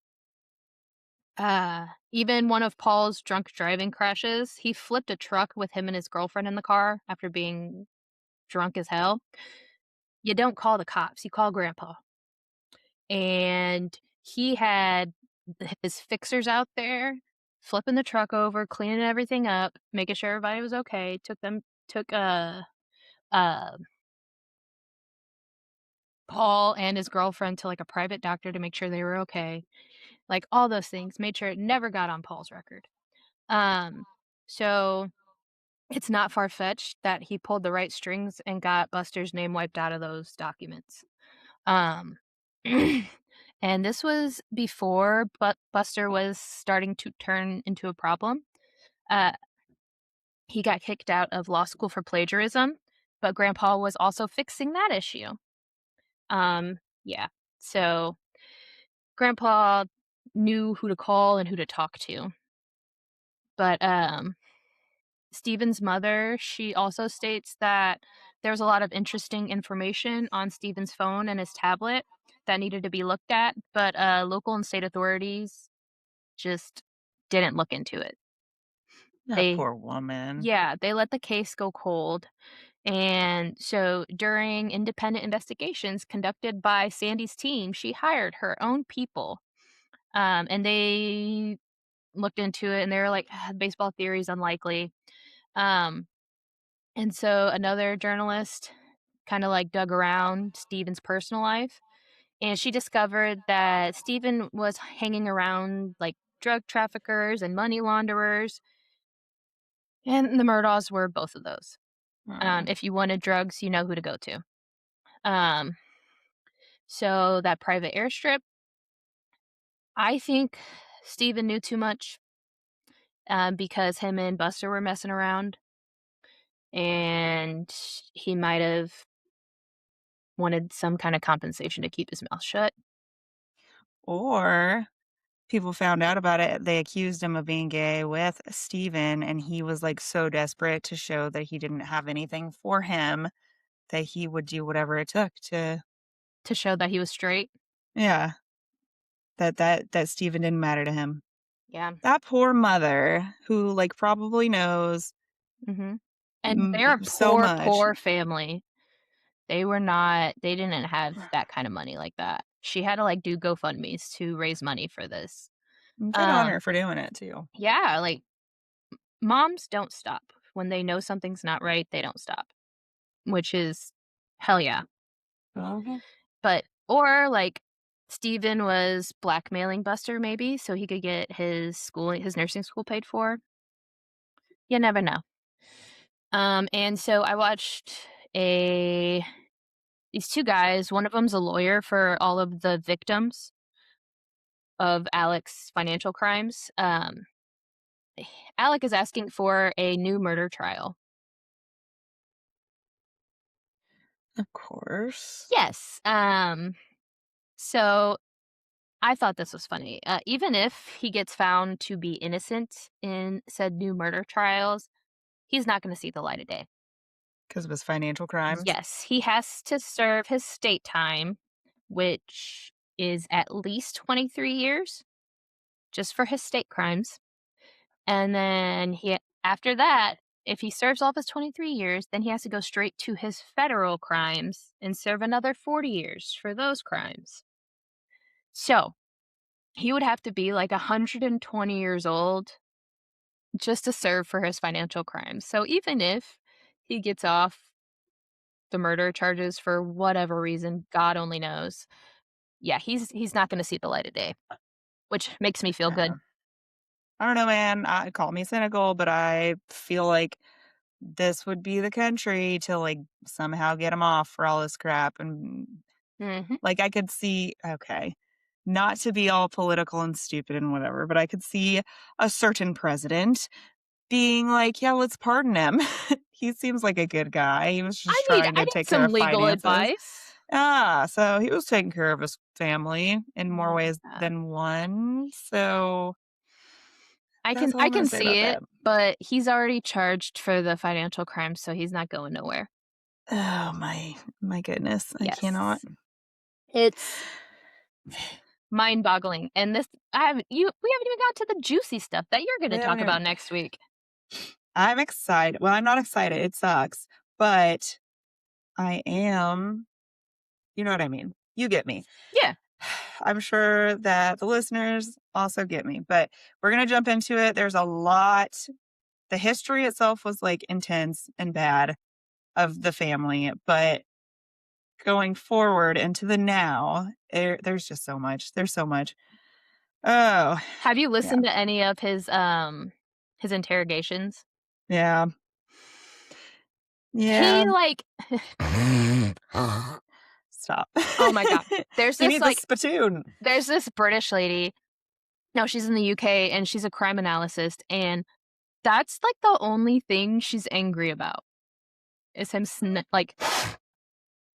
Speaker 1: Even one of Paul's drunk driving crashes, he flipped a truck with him and his girlfriend in the car after being drunk as hell. You don't call the cops, you call grandpa. And he had his fixers out there flipping the truck over, cleaning everything up, making sure everybody was okay, took Paul and his girlfriend to, like, a private doctor to make sure they were okay. Like, all those things, made sure it never got on Paul's record. Um, so it's not far-fetched that he pulled the right strings and got Buster's name wiped out of those documents. Um, and this was before Buster was starting to turn into a problem. Uh, he got kicked out of law school for plagiarism, but Grandpa was also fixing that issue. Yeah. So Grandpa knew who to call and who to talk to. But Stephen's mother, she also states that there's a lot of interesting information on Stephen's phone and his tablet that needed to be looked at, but local and state authorities just didn't look into it.
Speaker 2: That
Speaker 1: They
Speaker 2: poor woman.
Speaker 1: Yeah, they let the case go cold. And so during independent investigations conducted by Sandy's team, she hired her own people. And they looked into it and they were like, "Ah, baseball theory is unlikely." Um, and so another journalist kind of like dug around Stephen's personal life and she discovered that Stephen was hanging around like drug traffickers and money launderers. And the Murdaughs were both of those.
Speaker 2: Oh.
Speaker 1: If you wanted drugs, you know who to go to. Um, so that private airstrip, I think Stephen knew too much because him and Buster were messing around, and he might have wanted some kind of compensation to keep his mouth shut.
Speaker 2: Or people found out about it. They accused him of being gay with Steven, and he was like so desperate to show that he didn't have anything for him that he would do whatever it took to,
Speaker 1: To show that he was straight.
Speaker 2: yeah, that Steven didn't matter to him.
Speaker 1: Yeah.
Speaker 2: That poor mother who like probably knows
Speaker 1: Mhm. And they're a
Speaker 2: so
Speaker 1: poor,
Speaker 2: much.
Speaker 1: poor family. They didn't have that kind of money like that. She had to, like, do GoFundMes to raise money for this.
Speaker 2: Good on her
Speaker 1: Um,
Speaker 2: for doing it too.
Speaker 1: yeah, like, moms don't stop. When they know something's not right, they don't stop, which is hell yeah.
Speaker 2: Mhm.
Speaker 1: But or, like, Steven was blackmailing Buster maybe so he could get his nursing school paid for. You never know. And so I watched a these 2 guys, one of them's a lawyer for all of the victims of Alec's financial crimes. Alec is asking for a new murder trial.
Speaker 2: Of course.
Speaker 1: Yes. So I thought this was funny. Even if he gets found to be innocent in said new murder trials, he's not going to see the light of day.
Speaker 2: Because of his financial crimes.
Speaker 1: Yes, he has to serve his state time, which is at least 23 years just for his state crimes. And then he after that, if he serves all of his 23 years, then he has to go straight to his federal crimes and serve another 40 years for those crimes. So, he would have to be like 120 years old just to serve for his financial crimes. So even if he gets off the murder charges for whatever reason, God only knows. Yeah, he's not gonna see the light of day, which makes me feel good.
Speaker 2: Yeah. I don't know, man. Call me cynical, but I feel like this would be the country to like somehow get him off for all this crap. And
Speaker 1: Mhm.
Speaker 2: like I could see, okay, not to be all political and stupid and whatever, but I could see a certain president being like, yeah, let's pardon him. He seems like a good guy. He was just trying
Speaker 1: I
Speaker 2: to
Speaker 1: need
Speaker 2: take care
Speaker 1: some
Speaker 2: of
Speaker 1: legal
Speaker 2: finances.
Speaker 1: advice.
Speaker 2: So he was taking care of his family in more ways
Speaker 1: Yeah.
Speaker 2: than one. So that's all
Speaker 1: I
Speaker 2: I'm going
Speaker 1: can
Speaker 2: to say
Speaker 1: see
Speaker 2: about
Speaker 1: it,
Speaker 2: that.
Speaker 1: but he's already charged for the financial crimes, so he's not going nowhere.
Speaker 2: Oh my goodness. I cannot.
Speaker 1: Yes. It's mind-boggling, and this I haven't you we haven't even got to the juicy stuff that you're
Speaker 2: We
Speaker 1: gonna
Speaker 2: haven't
Speaker 1: talk
Speaker 2: even
Speaker 1: about next week.
Speaker 2: I'm excited. Well, I'm not excited. It sucks. But I am, you know what I mean. You get me.
Speaker 1: Yeah.
Speaker 2: I'm sure that the listeners also get me. But we're going to jump into it. There's a lot. The history itself was like intense and bad of the family, but going forward into the now, there's just so much. There's so much. Oh,
Speaker 1: Have you
Speaker 2: yeah.
Speaker 1: listened to any of his interrogations?
Speaker 2: Yeah. Yeah.
Speaker 1: he, like
Speaker 2: Stop.
Speaker 1: oh my god. There's
Speaker 2: He
Speaker 1: this,
Speaker 2: needs a
Speaker 1: like
Speaker 2: spittoon.
Speaker 1: there's this British lady. No, she's in the UK, and she's a crime analyst, and that's, like, the only thing she's angry about is him like,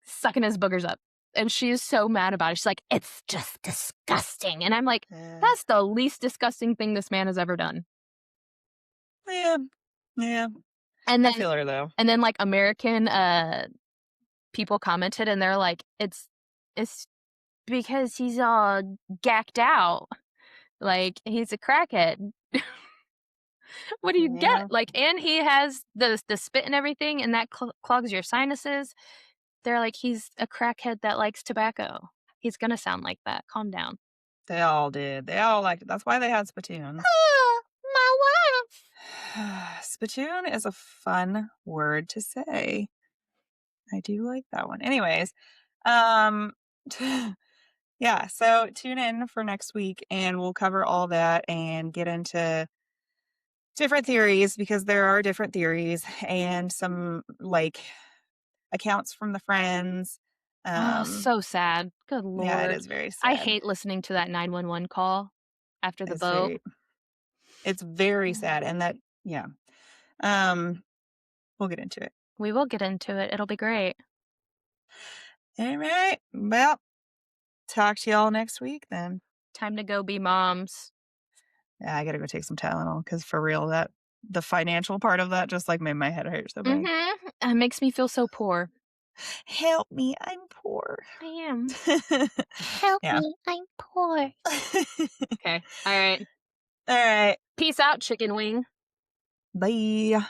Speaker 1: sucking his boogers up, and she is so mad about it. She's like, "It's just disgusting," and I'm like,
Speaker 2: Yeah.
Speaker 1: "That's the least disgusting thing this man has ever done."
Speaker 2: Yeah. Yeah.
Speaker 1: And
Speaker 2: I
Speaker 1: then
Speaker 2: feel her though.
Speaker 1: like, American, people commented, and they're like, "It's because he's all gacked out, like, he's a crackhead." What do you get?
Speaker 2: Yeah.
Speaker 1: Like, and he has the spit and everything, and that clogs your sinuses. They're like, "He's a crackhead that likes tobacco. He's gonna sound like that. Calm down."
Speaker 2: They all did. They all liked it. That's why they had spittoons.
Speaker 1: "Ah, my wife."
Speaker 2: Spittoon is a fun word to say. I do like that one. Anyways, um, yeah, so tune in for next week and we'll cover all that and get into different theories because there are different theories and some like accounts from the friends.
Speaker 1: Oh,
Speaker 2: Um,
Speaker 1: so sad. Good
Speaker 2: yeah, it
Speaker 1: lord.
Speaker 2: is very
Speaker 1: I
Speaker 2: sad.
Speaker 1: hate listening to that 911 call after the
Speaker 2: It's
Speaker 1: boat.
Speaker 2: very sad. And that, yeah. Um, we'll get into it.
Speaker 1: We will get into it. It'll be great.
Speaker 2: All right. Well, talk to y'all next week then.
Speaker 1: Time to go be moms.
Speaker 2: Yeah, I gotta go take some Tylenol because for real, that the financial part of that just like made my head hurt so bad.
Speaker 1: Mhm. It makes me feel so poor.
Speaker 2: Help me, I'm poor.
Speaker 1: I am. Help
Speaker 2: Yeah.
Speaker 1: me, I'm poor. Okay. All right.
Speaker 2: All right.
Speaker 1: Peace out, chicken wing.
Speaker 2: Bye.